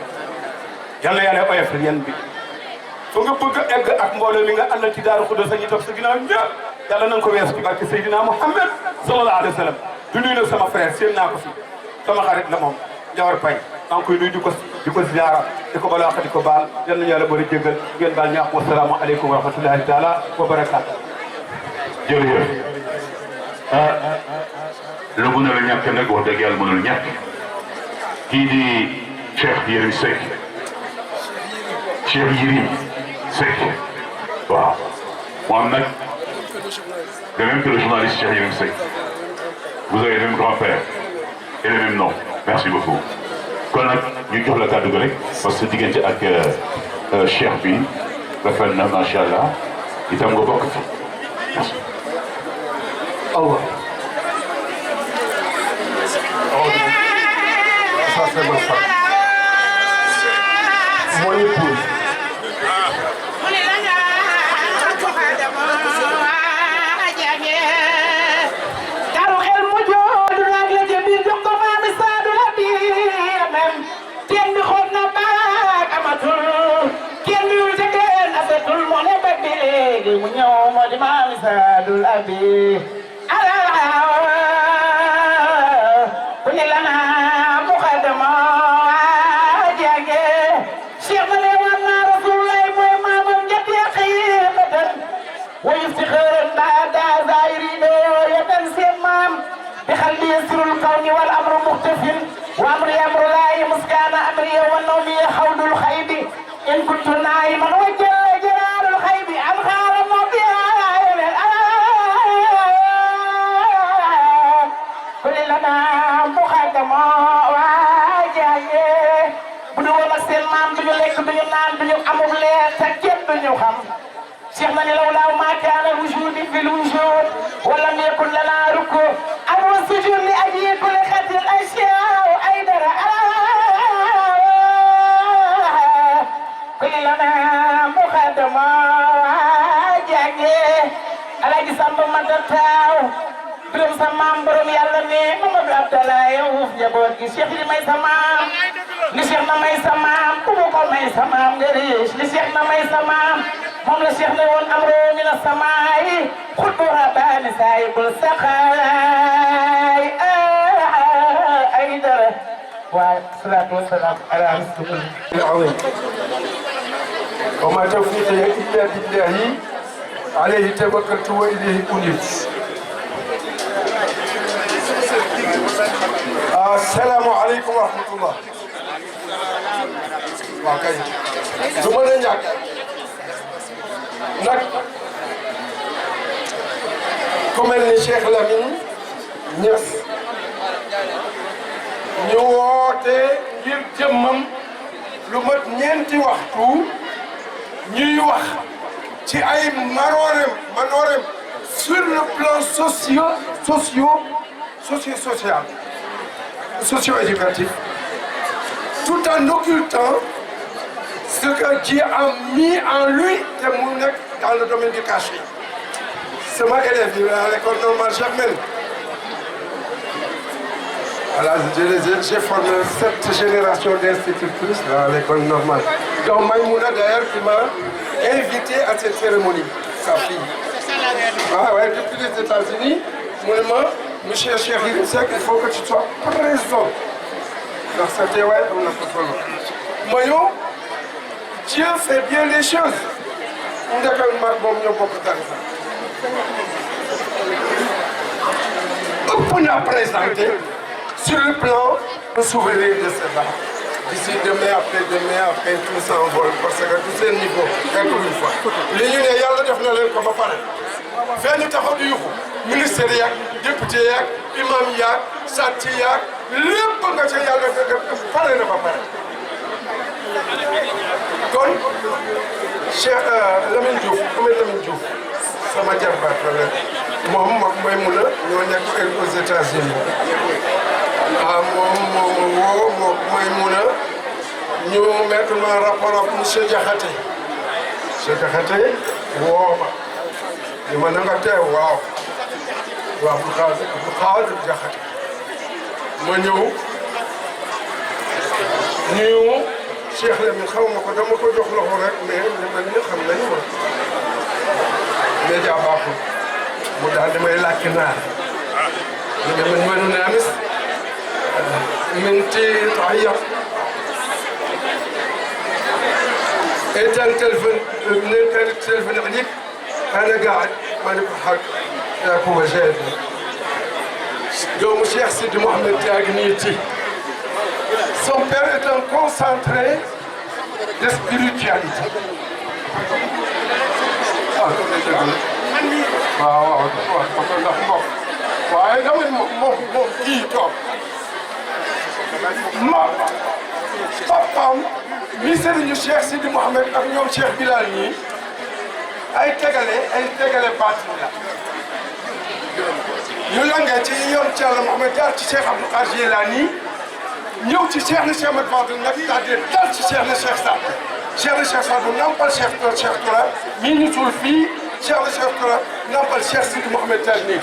yal na yàlla oyof yan bi fu nga bëgg a egg ak mbooloo mi nga àndal ci daaru Xudóos ñu topp sa ginnaaw ñëpp yàlla na nga ko weesu ci barke Seydina Muhammad sallallahu alayhi wa sallam du nuyu nag sama frère seen naa ko fi sama xarit la moom Njawar Pay maa ngi koy nuyu di ko ziara di ko balaax di ko baal yal na yàlla bëri jéggal ngeen baal ñaax wa salaamu aleykum wa rahmatullahi taala wa barakaatu. jërëjëf lu mënul a ñàkk nag wax dëgg yàlla mënul ñàkk kii di Cheikh Yérim Seck Cheikh Yérim Seck waaw moom nag de même que le journaliste Cheikh Yérim Seck vous avez le même grand-père et le même nom merci beaucoup kon nag ñu jox la kàddu gi rek parce que diggante ak Cheikh bi rafet na macha allah itam nga bokk fi merci. Ça c'est ma femme. Mon épouse. والأمر مختفٍ وأمري أمر الله مسكان أمري والنوم حول الخيب إن كنت نائما وجل جلال الخيب أنخار مبيا كل لنا مخدما واجاية بدو ولا سلمان بدو لك بدو نان بدو أمر ليه تكيب بدو خم شيخنا لولا ما كان الوجود في الوجود ولم يكن لنا ركوع أمر السجود لأجل كل خطر الأشياء أيدر كل لنا مخدما واجاية على جسم مدتاو برم سمام برم يالني محمد عبد الله يوف جبوت شيخ لي ماي سمام li Cheikh na may samaam ku mu ko may samaam nga riche li Cheikh na may samaam moom la Cheikh ne woon amro min as-samaa'i xutbu rabbaani saahibul saqaay ay dara waaye salaatu wa salaam ala rasulillah wa ma tawfiiqi illa billahi alayhi tawakkaltu wa ilayhi unib asalaamaaleykum wa rahmatullah. waaw kay. du mën a ñàkk. nag ku mel ni Cheikh Lamine Niass ñu woote ngir jëmmam lu mat ñeenti waxtu ñuy wax ci ay manoorem sur le plan socio-éducatif, tout en occultant ce que Dieu a mis en lui dans le domaine du cachet. C'est ma élève à l'école normale Germaine. Voilà, j'ai formé 7 générations d'institutrices à l'école normale. Donc Maïmouna d'ailleurs qui m'a invité à cette cérémonie, sa fille. Ah ouais, depuis les États-Unis, moi, monsieur Cheikh Seck, il faut que tu sois présent. Donc c'était ouais, on a pas trop long. Moyo, Dieu fait bien les choses. On a quand même beaucoup d'argent. On a présenté sur le plan le souvenir de ce bar. D'ici demain, après tout s'envole parce que tous ces niveaux, encore une fois. Les gens, il y a le développement comme ça. Fais-nous ta du ministère, député, imam, sati, le nga ci yàlla pare na ba pare. kon Cheikh Lamine Diouf sama jarbaat la moom mooy mun a ñoo nekk aux États-Unis moom mooy mun a ñu mettre ma rapport ak monsieur Diakhaté woo ma li ma na nga teew waaw bu xaadir Diakhaté ma ñëw nuyu Cheikh Lamine xaw ma ko dama ko jox loxo rek mais man ñu xam nañu ma média baaxul mu daal damay làkk naar من ونامس من تعيط تلفن عليك انا قاعد ماني بحق ياك هو جاي يوم الشيخ سيدي محمد تاغنيتي son père est un concentré de spiritualité. waaye dama ne moom kii toog papaam mi sëriñu Cheikh Sidi Mouhamed ak ñoom Cheikh Bilal ñii ay tegale baatin la ñu langee ci yoon ci Yàlla Mouhamed jaar ci Cheikh Abdou Khadre Jilani ñëw ci Cheikh na Cheikh Ahmed Fadel nag c'est-à-dire dal ci Cheikh na Cheikh Saad Cheikh na Cheikh Saad bu nampal Cheikh Toura mii ñu suul fii Cheikh na Cheikh Toura nampal Cheikh Sidi Mouhamed Taj nii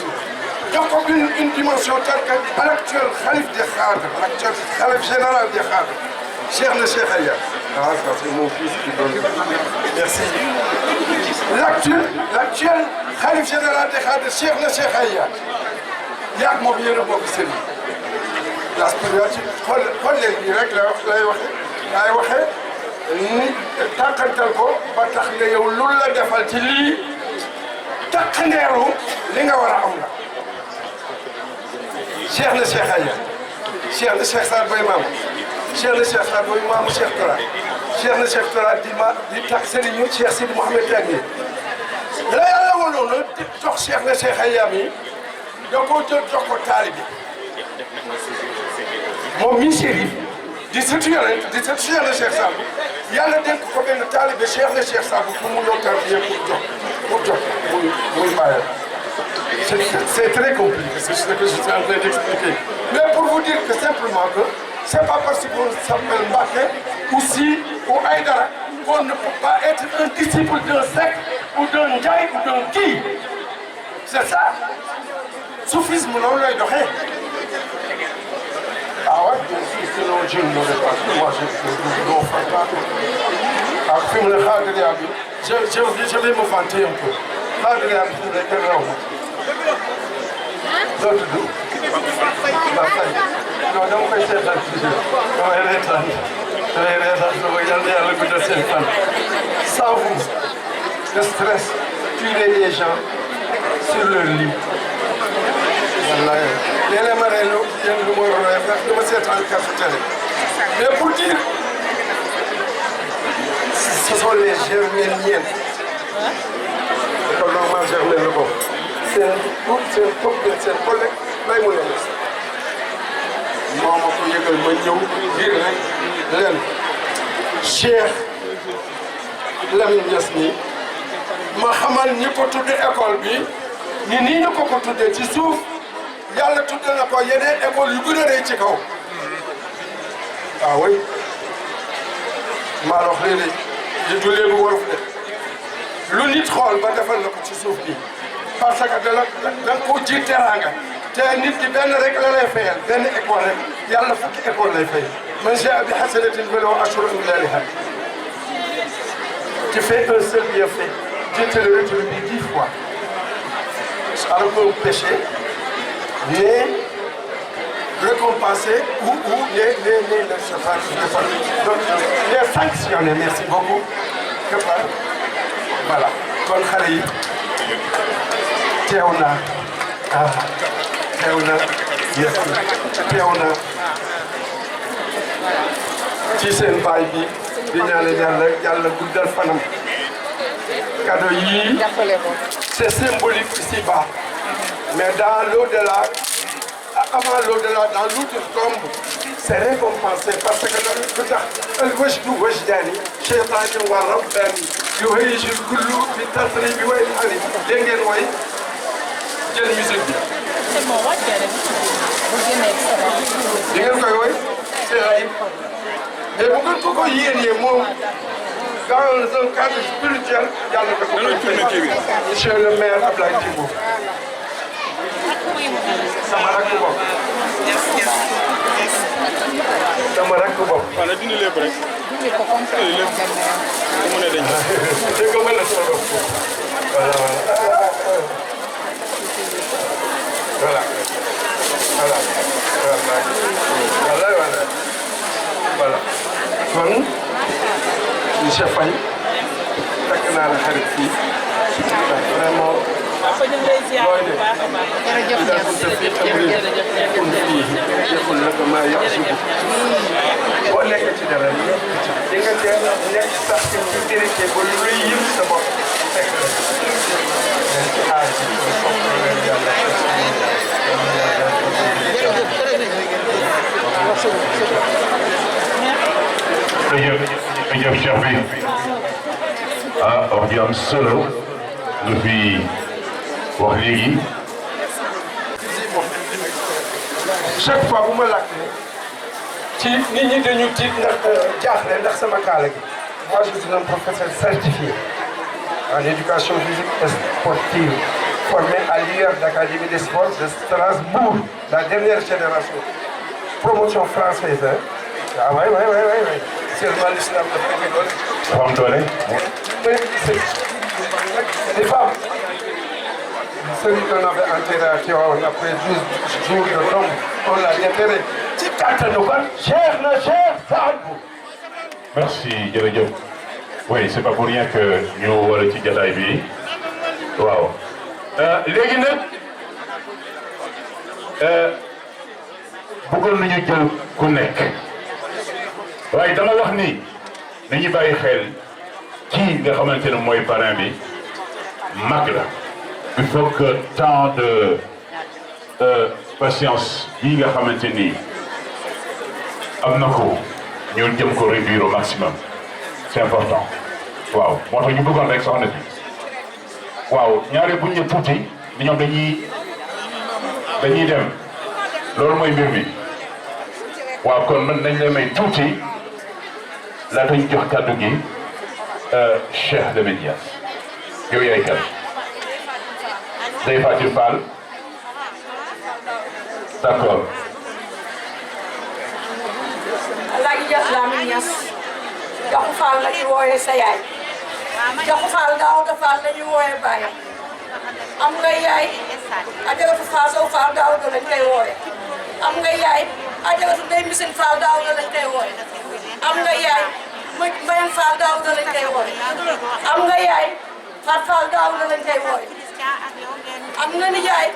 donc une dimension telle qu'à l'actuel Khalif des Khadres, l'actuel Khalif général des Khadres, Cheikh na Cheikh Aya. Ah, ça c'est mon fils qui donne. Merci. L'actuel Khalif général des Khadres, Cheikh na Cheikh Aya. Yak moom yéen a bokk seen la spiritualité xool leen nii rek lay waxee ni tàkkantal ko ba tax ne yow lu la defal ci lii takkandeeru li nga war a am la. Cheikh na Cheikh Aya Cheikh na Cheikh Saad Boy maam Cheikh na Cheikh Saad Boy maamu Cheikh Toura Cheikh na Cheikh Toura di tax sëriñu Cheikh Sidi Mouhamed Diagne la yàlla waloon na di jox Cheikh na Cheikh Aya mi da koo jël jox ko taalibe moom mi chérif di sëtu yonent di sëtu Cheikh na Cheikh Saad yàlla dénk ko benn taalibe Cheikh na Cheikh Saad pour mu doon tarbiya pour jox muy bàyyam. C'est très compliqué, c'est ce que je suis en train d'expliquer. Mais pour vous dire que simplement que c'est pas parce qu'on s'appelle Mbacké ou Si ou Aïdara qu'on ne peut pas être un disciple d'un secte ou d'un Ndiaye ou d'un Guy. C'est ça. Soufisme noonu lay doxee. Ah ouais, bien sûr, sinon je ne l'aurais pas. Moi, je ne fais pas. Ah, fi mu ne Khadria bi, je vais me vanter un peu. Khadria bi fi mu ne kenn raw ma. Doo tudd non dama koy seetal damay reetaan sama yàlla guddal seen fan. Sans vous, le stress tuerait les gens sur leur lit. Wallaay léeg-léeg ma reelu yéen lu ma royee dama seetaan carte télé mais pour dire ce sont les germainiennes école normale germaine la bokk seen collègue may mu leen moo ma ko yëgal ma ñëw ngir rek leen Cheikh Lamine Niass nii ma xamal ñi ko tudde école bi ni nii ñu ko tuddee ci suuf yàlla tudde na ko yeneen école yu gën a rëy ci kaw waaw way maa wax léegi li du léegi wolof de lu nit xool ba defal na ko ci suuf bi parce que da nga ko ji teraanga te nit ki benn rek la lay fayal benn école rek yàlla fukki école lay fay man jaa bi hasanatin falahu ashru amthaliha tu fais un seul bienfait Dieu te le rétribue 10 fois alors qu'un péché n'est récompensé ou n'est sanctionné merci beaucoup que par voilà kon xale yi teew na yes teew na ci seen baay bi di ñaanal yàlla guddal fanam cadeau yii c'est symbolique ici-bas mais dans l'au-delà avant l'au-delà dans l'outre-tombe c'est récompensé parce que lu tax al-wajdu wajdani shaytaani wa rabbani yuhayyi kullu bi tasribi wa ilhani dégg ngeen way jël musique bi di ngeen koy woy c'est vrai mais bu ngeen ko yéenee moom dans un cadre spirituel yàlla da ko monsieur le maire Ablaye Djibo sama rakk bopp sama rakk bopp wala dindi lépp rek dindi ko comme ça lépp mu ne dañ dégg nga mën a solo voilà kon monsieur Faye takk naa la xarit fii vraiment mooy ne boo nekk ci dara di nga teel nekk sax ci dirigé ba lu luy yëpp sa bopp fekk la ci aar ci jërëjëf Cheikh bi wax ji am solo lu fi wax léegi chaque fois bu ma laajtee ci nit ñi dañu tiit ndax jaaxle ndax sama kaala gi moi je suis un professeur certifié en éducation physique et sportive formé à l'IEF d'Académie des sports de Strasbourg la dernière génération promotion française hein ah oui seulement l'islam dafa am doole. dafa am doole. les femmes. celui qu'on avait enterré à Tivaouane après 12 jours de tombe on l'a déterré ci kattanu ba Cheikh na Cheikh Saad Bou. merci jërëjëf. oui c'est pas pour rien que ñu war a ci jataay bi waaw. léegi nag bëggoon nañu jël ku nekk. waaye dama wax ni nañu bàyyi xel kii nga xamante ne mooy parrain bi mag la il faut que tant de patience yi nga xamante ni am na ko ñu jëm ko réduire au maximum c'est important waaw moo tax ñu bëggoon rek soxna bi waaw ñaare buñ ne tuuti ni ñoom dañuy dem loolu mooy mbir mi waaw kon mën nañ la may tuuti laata ñu jox kàddu gi Cheikh Lamine Niass yow yaay kan Ndeye Fatou Fall d'accord. Alaaji Lamine Niass Jaxu Fall la ñuy wooyee sa yaay Jaxu Fall Daouda Fall la ñuy wooyee baayam am nga yaay Ajaratu Fatou Fall Daouda lañ koy wooyee am nga yaay Ajaratu Ndeye Mbissine Fall Daouda lañ koy wooyee am nga yaay Mbayang Fall Daouda lañ koy wooyee am nga yaay Fat Fall Daouda lañ koy wooyee am nga nijaay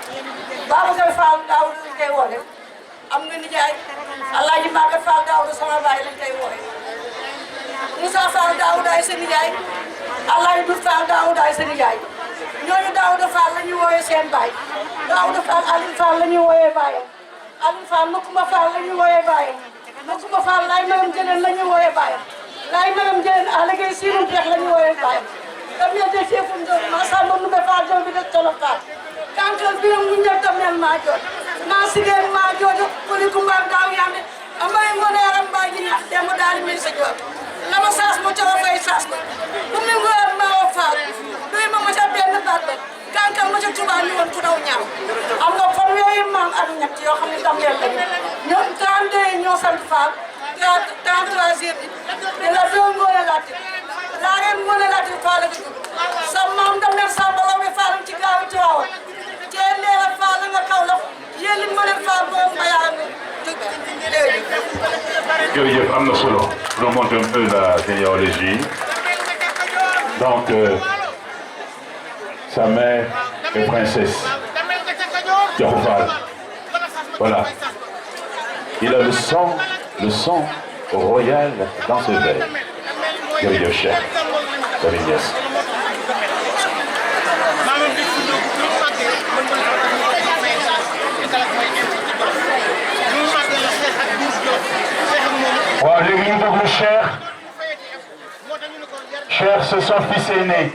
Babacar Fall Daouda lañ koy wooyee am nga nijaay Alaaji Maguette Fall Daouda sama baay lañ koy wooye Moussa Fall Daouda ay seen nijaay Alaaji Diouf Fall Daouda ay seen nijaay ñooñu Daouda Fall la ñuy wooyee seen baay Daouda Fall Aline Fall la ñuy wooyee baayam Aline Fall Makumba Fall la ñuy wooyee baayam Makumba Fall laay magam jëleen la ñuy wooyee baayam laay magam jëleen aligéey siimum teex la ñuy wooyee baayam damel de chefum do Massamba Ndoumbé Fall jom bi de Tolof Fall kankal birum ñu ñëw damel maa joot naa sigéen maa joojo kuli kumbaam daaw yande amay ngone aram mbaa ji ñax dem daal mi sa joot lama saas mo cawa fay saas ko bu mi ngoor maa wa faal doy ma ca benn baat ba kankal ma ca Tuubaa ñu woon ku daw ñaaw am nga fan yooyu maam ak ñett yoo xam ne damel lañu ñoom 32 ñoo sant Fall 33e bi la doo ngoone laati laa ngeen ngoone laati Fall ak jur sa maam damel Samba Law bi Fall ci gaaw ci waaw cee leela Fall nga kaw la yéen li ma leen Fall boobu ma yaa ngi jërëjëf am na solo remonte un peu la généalogie donc sa mère est princesse Diakhou Fall voilà il a le sang royal dans ses veines jërëjëf Cheikh Serigne Niass waaw léegi ñu déglu Cheikh c'est son fils aîné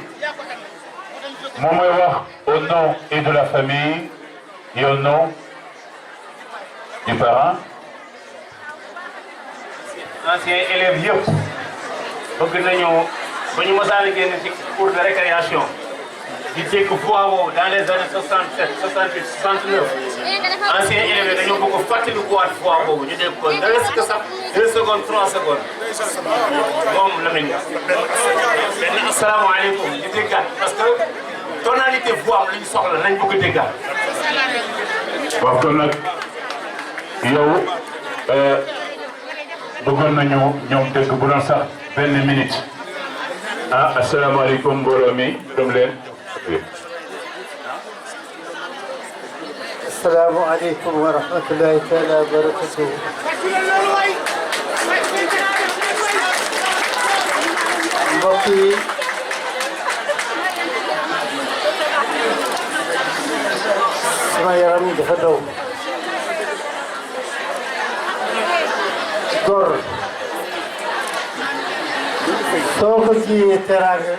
moom mooy wax au nom et de la famille et au nom du parent. anciens élèves yëpp bëgg nañu ba ñu mosaan a génn ci cours de récréation di dégg voix boobu dans les années 67 68 69 anciens élèves dañoo bëgg a fàttali kuwaat voix boobu ñu dégg ko ne reste que sax 2 secondes 3 secondes moom la ñu benn asalaamaaleykum di déggaat parce que tonalité voix am la ñu soxla nañ bëgg a déggaat. waaw kon nag yow bëggoon nañu ñoom dégg bu doon sax benn minute ah asalaamaaleykum mbooloo mi dem leen. asalaamaaleykum wa rahmatulahi taala wa barakatuhu. mbokk yi sama yaram dafa daw. góor soo ko jiyee teraanga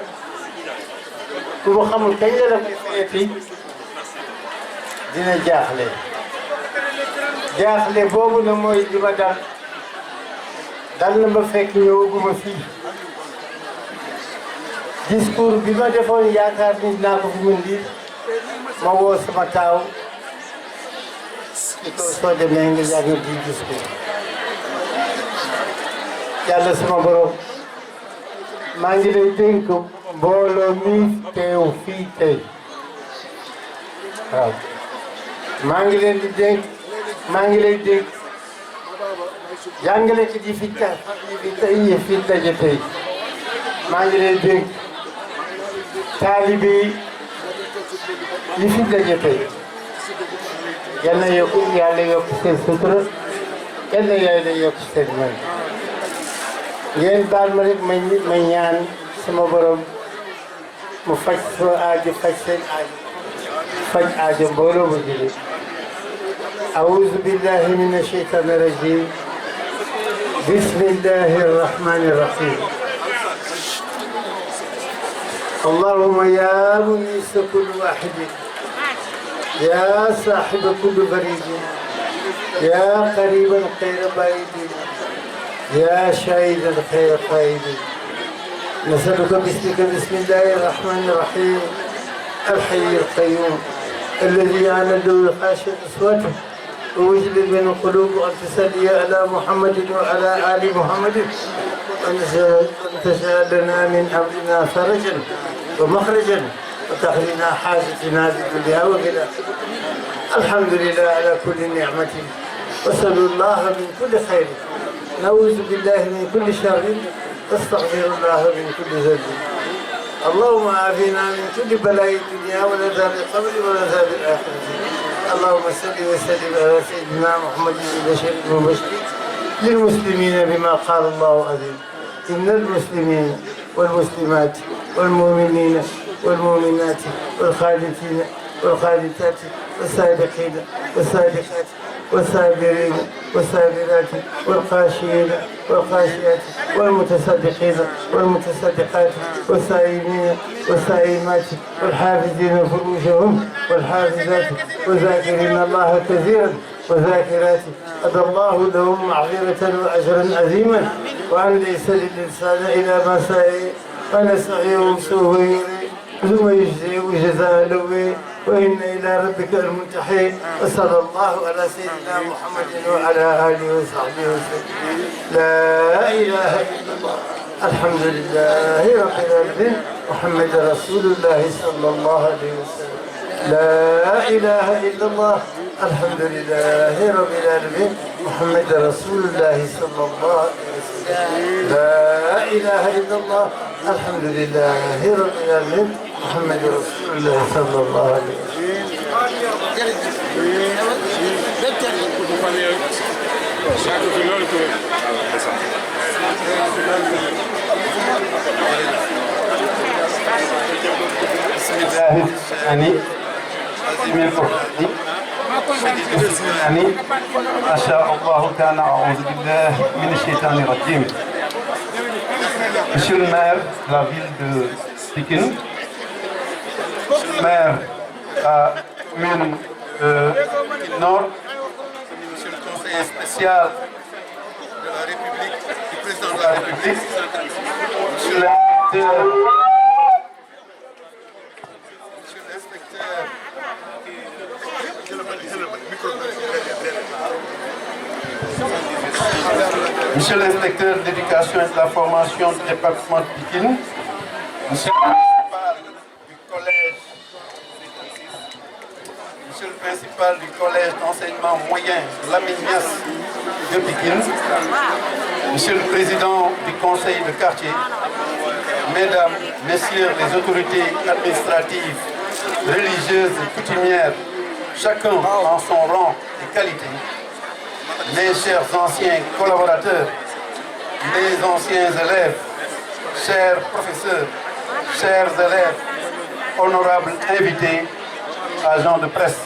ku mu xamul kañ la la koy feeti dina jaaxle boobu na mooy li ma dal na ma fekk ñëwaguma fii discours bi ma defoon yaakaar ni naa ko fi mën di ma woo sama taaw di ko soo demee nga jàng di discours yàlla sama borom maa ngi lay dénk mbooloo mi teew fii tey waaw maa ngi leen di dénk maa ngi lay dénk jàngalekat yi fi daje tey maa ngi lay dénk taalibe yi fi daje tey yal na yàlla yokk seen sutura yal na yàlla yokk seen man ngeen baal ma rek ma ñaan sama borom mu faj soo aajo faj seen aajo faj aajo mbooloo mu jëlee أعوذ بالله من الشيطان الرجيم بسم الله الرحمن الرحيم اللهم يا مؤنس كل واحد يا صاحب كل بريد يا قريبا خير بعيد يا شاهدا خير قائد نسألك باسمك بسم الله الرحمن الرحيم الحي القيوم الذي يعلم الخاشع أصواته ووجد من القلوب أن تصلي على محمد وعلى آل محمد أن تجعل لنا من أمرنا فرجا ومخرجا وتحلنا حاجتنا في الدنيا والآخرة الحمد لله على كل نعمة وصلوا الله من كل خير نعوذ بالله من كل شر واستغفر الله من كل ذنب اللهم عافنا من كل بلاء الدنيا ولذاب القبر ولذاب الآخرة اللهم صل وسلم على سيدنا محمد البشير المبشر للمسلمين بما قال الله عظيم إن المسلمين والمسلمات والمؤمنين والمؤمنات والخالدين والخالدات والصادقين والصادقات والصابرين والصابرات والخاشعين والخاشعات والمتصدقين والمتصدقات والصائمين والصائمات والحافظين فروجهم والحافظات والذاكرين الله كثيرا والذاكرات أدى الله لهم مغفرة وأجرا عظيما وأن ليس للإنسان إلى ما سعي ونسعيه سوء ثم يجزيه جزاء لوي وإن إلى ربك المنتهى وصلى الله على سيدنا محمد وعلى آله وصحبه وسلم. لا إله إلا الله الحمد لله رب العالمين محمد رسول الله صلى الله عليه وسلم. لا إله إلا الله الحمد لله رب العالمين محمد رسول الله صلى الله عليه وسلم. لا إله إلا الله الحمد لله رب العالمين محمد رسول الله صلى الله عليه وسلم. بسم الله عظيم القرآن يعني ما شاء الله كان أعوذ بالله من الشيطان الرجيم. Monsieur le maire de la ville de Pikine, maire de la commune de Nord, monsieur le conseiller spécial de la République, du président de la République, monsieur l'inspecteur, Monsieur l'inspecteur d'éducation et de la formation du département de Pikine, Monsieur le principal du collège d'enseignement moyen Lamine Niass de Pikine, Monsieur le président du conseil de quartier, Mesdames, Messieurs les autorités administratives, religieuses et coutumières, chacun en son rang et qualité, mes chers anciens collaborateurs, mes anciens élèves, chers professeurs, chers élèves, honorables invités, agents de presse.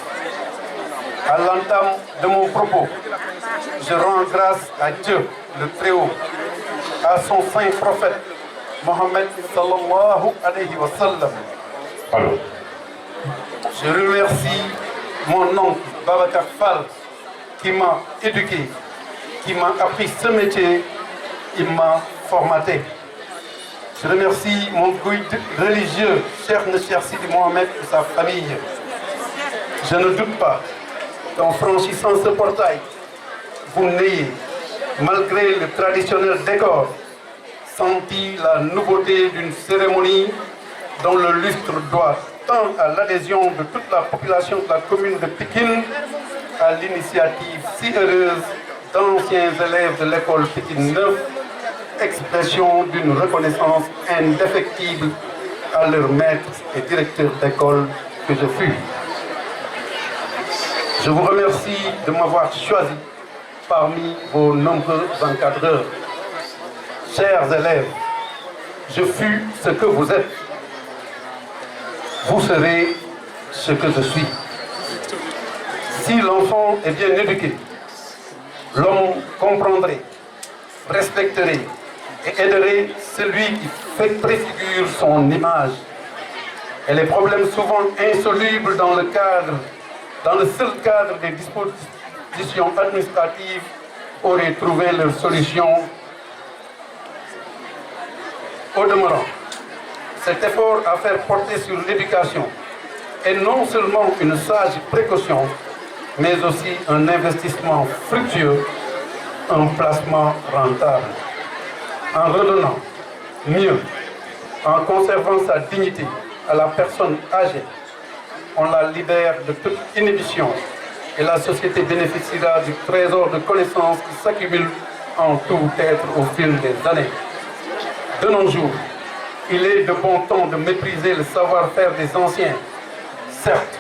À l'entame de mon propos, je rends grâce à Dieu, le Très-Haut, à son saint prophète, Mohammed sallallahu alayhi wa sallam. Je remercie mon oncle Babacar Fall, qui m'a éduqué, qui m'a appris ce métier, il m'a formaté. Je remercie mon guide religieux, Cheikh Nasser Sidi Mohamed et sa famille. Je ne doute pas qu'en franchissant ce portail, vous n'ayez, malgré le traditionnel décor, senti la nouveauté d'une cérémonie dont le lustre doit tant à l'adhésion de toute la population de la commune de Pikine à l'initiative si heureuse d'anciens élèves de l'école Pikine 9, expression d'une reconnaissance indéfectible à leur maître et directeur d'école que je fus. Je vous remercie de m'avoir choisi parmi vos nombreux encadreurs. Chers élèves, je fus ce que vous êtes. Vous serez ce que je suis. Si l'enfant est bien éduqué, l'homme comprendrait, respecterait et aiderait celui qui fait préfigure son image. Et les problèmes souvent insolubles dans le seul cadre des dispositions administratives auraient trouvé leur solution. Au demeurant, cet effort à faire porter sur l'éducation est non seulement une sage précaution, mais aussi un investissement fructueux, un placement rentable. En redonnant mieux, en conservant sa dignité à la personne âgée, on la libère de toute inhibition et la société bénéficiera du trésor de connaissances qui s'accumule en tout être au fil des années. De nos jours, il est de bon ton de mépriser le savoir-faire des anciens. Certes,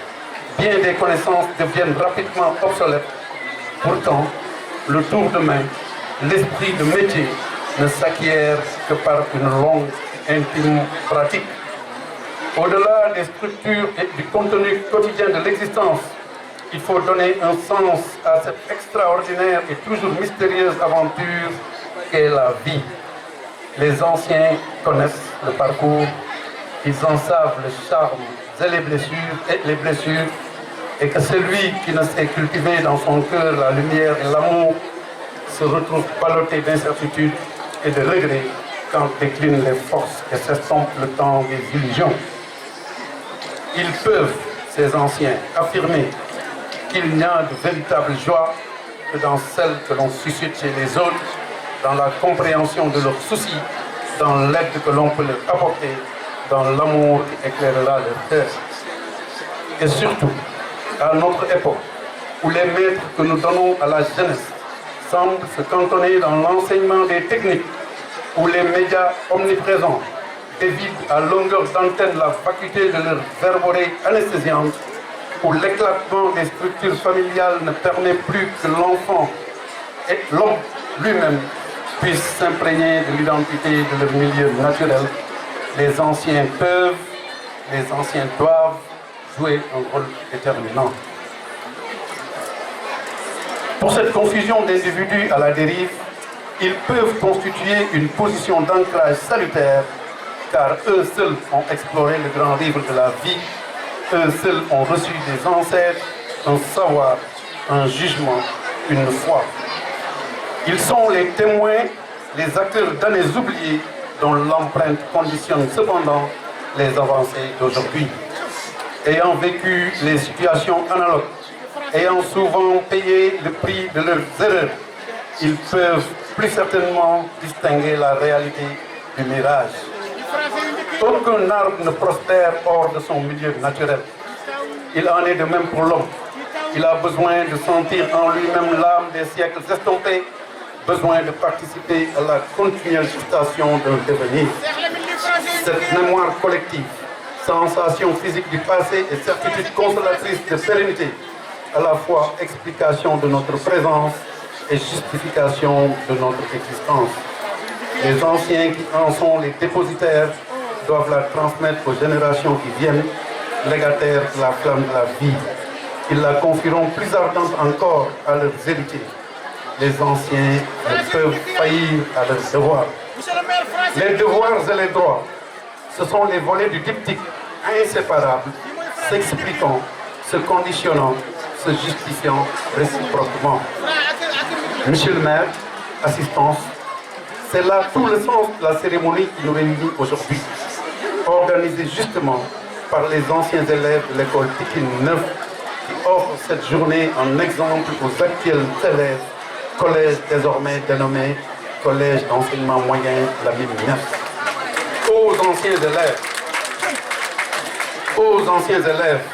bien des connaissances deviennent rapidement obsolètes. Pourtant, le tour de main l'esprit de métier ne s'acquiert que par une longue intime pratique. Au-delà des structures et du contenu quotidien de l'existence, il faut donner un sens à cette extraordinaire et toujours mystérieuse aventure qu'est la vie. Les anciens connaissent le parcours, ils en savent les charmes et les blessures, et que celui qui ne sait cultiver dans son cœur la lumière et l'amour se retrouve ballotté d'incertitudes et de regrets quand déclinent les forces et s'estompe le temps des illusions. Ils peuvent, ces anciens, affirmer qu'il n'y a de véritable joie que dans celle que l'on suscite chez les autres, dans la compréhension de leurs soucis, dans l'aide que l'on peut leur apporter, dans l'amour qui éclairera leur cœur. Et surtout, à notre époque, où les maîtres que nous donnons à la jeunesse semblent se cantonner dans l'enseignement des techniques, où les médias omniprésents évitent à longueur d'antenne la faculté de leur verborée anesthésiante, où l'éclatement des structures familiales ne permet plus que l'enfant et l'homme lui-même puissent s'imprégner de l'identité de leur milieu naturel, les anciens peuvent, les anciens doivent jouer un rôle déterminant. Pour cette confusion d'individus à la dérive, ils peuvent constituer une position d'ancrage salutaire, car eux seuls ont exploré le grand livre de la vie, eux seuls ont reçu des ancêtres un savoir, un jugement, une foi. Ils sont les témoins, les acteurs d'années oubliées dont l'empreinte conditionne cependant les avancées d'aujourd'hui. Ayant vécu les situations analogues, ayant souvent payé le prix de leurs erreurs, ils peuvent plus certainement distinguer la réalité du mirage. Aucun arbre ne prospère hors de son milieu naturel. Il en est de même pour l'homme. Il a besoin de sentir en lui-même l'âme des siècles estompés, besoin de participer à la continuelle gestation d'un devenir. Cette mémoire collective, sensation physique du passé et certitude consolatrice de sérénité, à la fois explication de notre présence et justification de notre existence. Les anciens qui en sont les dépositaires doivent la transmettre aux générations qui viennent, légataires de la flamme de la vie. Ils la confieront plus ardente encore à leurs héritiers. Les anciens ne peuvent faillir à leurs devoirs. Les devoirs et les droits, ce sont les volets du diptyque, inséparables, s'expliquant, se conditionnant, se justifiant réciproquement. Monsieur le maire, assistance, c'est là tout le sens de la cérémonie qui nous réunit aujourd'hui, organisée justement par les anciens élèves de l'école Pikine 9 qui offrent cette journée en exemple aux actuels élèves, collège désormais dénommé Collège d'enseignement moyen Lamine Niasse. Aux anciens élèves,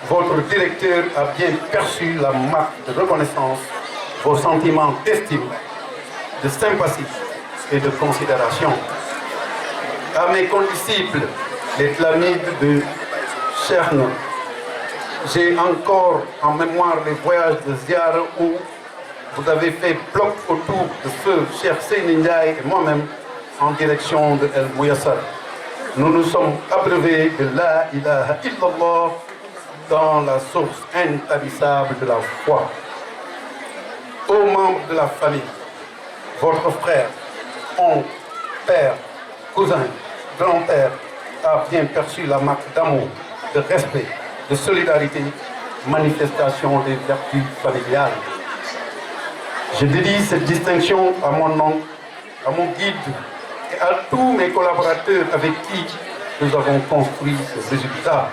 votre directeur a bien perçu la marque de reconnaissance, vos sentiments d'estime, de sympathie et de considération. À mes condisciples, les Tlamides de Cherne, j'ai encore en mémoire les voyages de Ziara où vous avez fait bloc autour de feu, cher Seyni Ndiaye et moi-même, en direction de El Mouyassar. Nous nous sommes abreuvés de La ilaha illallah dans la source intarissable de la foi. Aux membres de la famille, votre frère, oncle, père, cousin, grand-père a bien perçu la marque d'amour, de respect, de solidarité, manifestation des vertus familiales. Je dédie cette distinction à mon oncle, à mon guide et à tous mes collaborateurs avec qui nous avons construit ce résultat.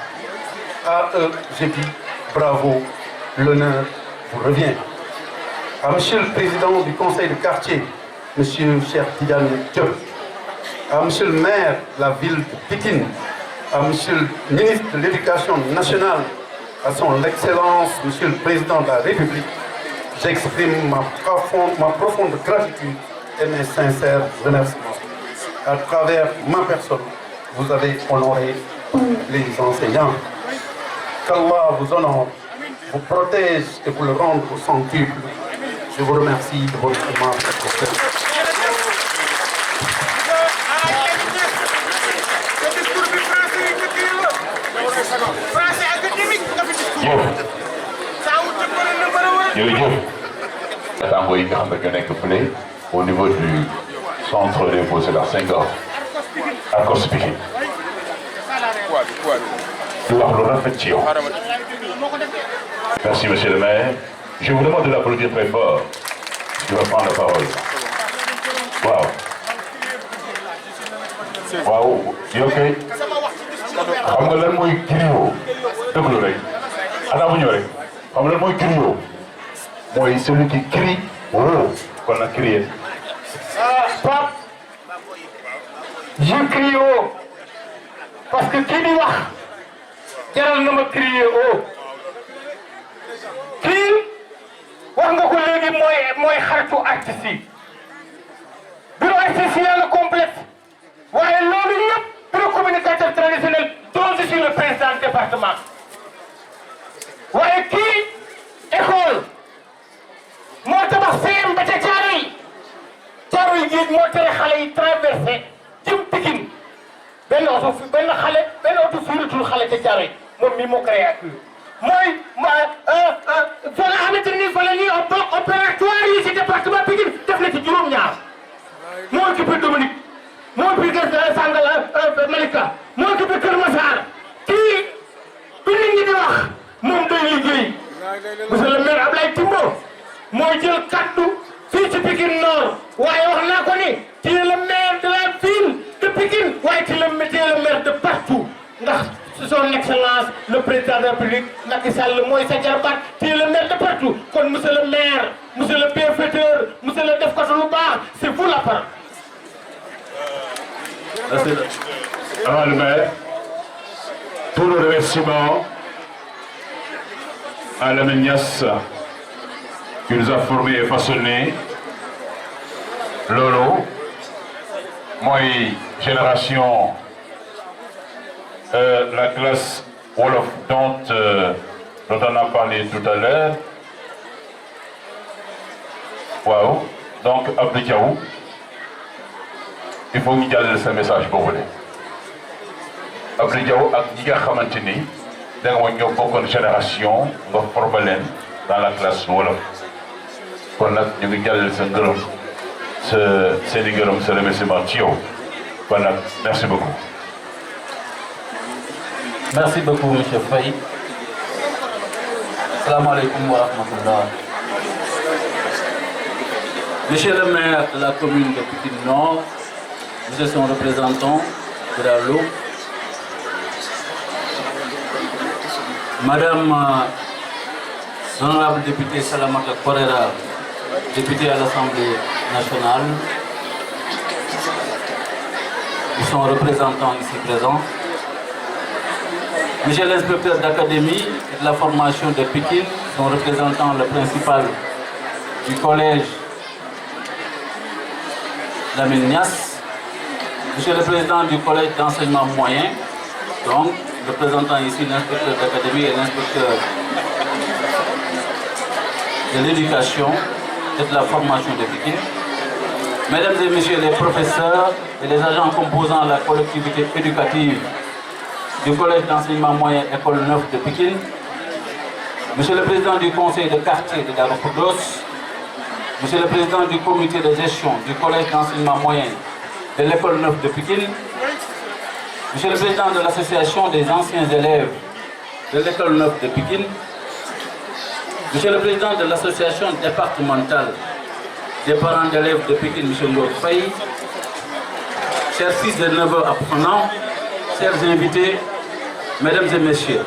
À eux, je dis bravo, l'honneur vous revient. À monsieur le président du conseil de quartier, monsieur Cheikh Tidiane Diop, à monsieur le maire de la ville de Pikine, à monsieur le ministre de l'Éducation nationale, à son excellence, monsieur le président de la République, j'exprime ma profonde gratitude et mes sincères remerciements. À travers ma personne, vous avez honoré tous les enseignants. Qu'Allah vous honore, vous protège et vous le rende au centuple. Je vous remercie de votre aimant. Au niveau du centre des beaux-arts Senghor à Corse Pikine merci monsieur le maire, je vous demande de l'applaudir très fort. Je vais prendre la parole. Waaw yow kay xam nga lan mooy griot déglu rek ana bu ñëw rek xam nga lan mooy griot mooy celui qui crie oh kon nag crier. Pape je crie haut parce que kii di wax jaral na ma crier haut kii wax nga ko léegi mooy xaritu artiste yi bureau artistique la complexe waaye loolu yëpp bureau communicateur traditionnel dont je suis le président du département waaye kii école moo tabax CM ba ca Caaroy géej moo tere xale yi traversé jëm Pikine benn oto fiiratul xale ca Caaroy moom mii moo créé ak mooy fa nga xamante ni fa la ñuy opératoire yi ci département Pikine def na ci juróom-ñaar moo occupé Dominique moo occupé Sangala Malika moo occupé Kër Massar kii bi nit ñi di wax moom day liggéey monsieur le maire Ablaye Timbo moo jël kaddu fii ci Pikine Nord waaye wax naa ko ni tu es le maire de la ville de Pikine waaye tu es le maire de partout ndax son excellence le président de la République Macky Sall mooy sa jarbaat tu es le maire de partout kon monsieur le maire monsieur le bienfaiteur monsieur le defkatu lu baax c'est vous la parole. Merci. Alors le maire, tout le remerciement à la Niass qui nous a formés et façonnés. Lolo, moi, génération, la classe Wolof dont on a parlé tout à l'heure. Waouh, donc Abdou Diaw, il faut ñu jàllale sa message boobu de Abdou Diaw ak ñi nga xamante ni da nga ñoo bokkoon génération nga formé leen dans la classe Wolof kon nag ñu ngi jàllale sa ngërëm seen i ngërëm sa remerciement ci yow kon nag merci beaucoup. Merci beaucoup monsieur Faye. Assalamu alaikum wa rahmatullah. Monsieur le maire de la commune de Pikine Nord, monsieur son représentant de la LO, Madame l'honorable députée Salamata Korera, députée à l'Assemblée nationale, son représentant ici présent, monsieur l'inspecteur d'académie et de la formation de Pikine, son représentant le principal du collège Lamine Niass, monsieur le président du collège d'enseignement moyen, donc représentant ici l'inspecteur d'académie et l'inspecteur de l'éducation et de la formation de Pikine, mesdames et messieurs les professeurs et les agents composant la collectivité éducative du collège d'enseignement moyen École 9 de Pikine, monsieur le président du conseil de quartier de Darou Khoudoss, monsieur le président du comité de gestion du collège d'enseignement moyen de l'école 9 de Pikine, monsieur le président de l'association des anciens élèves de l'école 9 de Pikine, monsieur le président de l'association départementale des parents d'élèves de Pikine, monsieur Ngor Faye, chers fils et neveux apprenants, chers invités, mesdames et messieurs,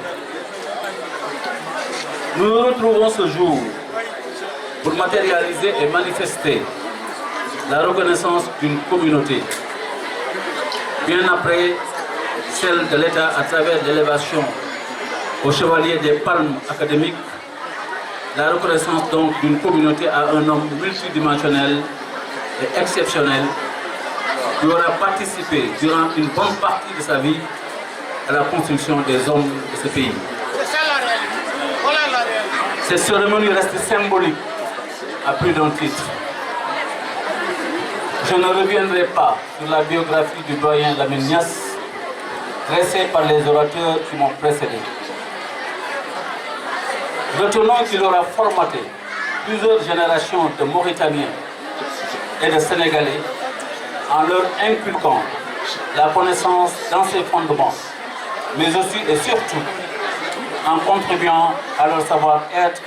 nous nous retrouvons ce jour pour matérialiser et manifester la reconnaissance d'une communauté, bien après celle de l'État à travers l'élévation au chevalier des palmes académiques, la reconnaissance donc d'une communauté à un homme multidimensionnel et exceptionnel qui aura participé durant une bonne partie de sa vie à la construction des hommes de ce pays. Cette cérémonie reste symbolique à plus d'un titre. Je ne reviendrai pas sur la biographie du doyen Lamine Niasse, dressée par les orateurs qui m'ont précédé. Retenons qu'il aura formaté plusieurs générations de Mauritaniens et de Sénégalais en leur inculquant la connaissance dans ses fondements, mais aussi et surtout en contribuant à leur savoir-être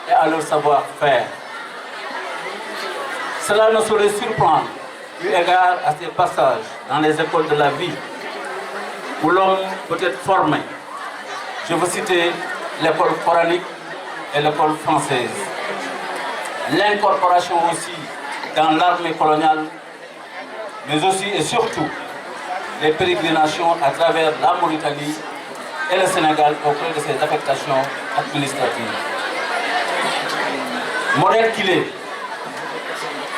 et à leur savoir-faire. Cela ne saurait surprendre eu égard à ces passages dans les écoles de la vie où l'homme peut être formé. Je veux citer l'école coranique et l'école française. L'incorporation aussi dans l'armée coloniale, mais aussi et surtout les pérégrinations à travers la Mauritanie et le Sénégal auprès de ses affectations administratives. Modèle qu'il est,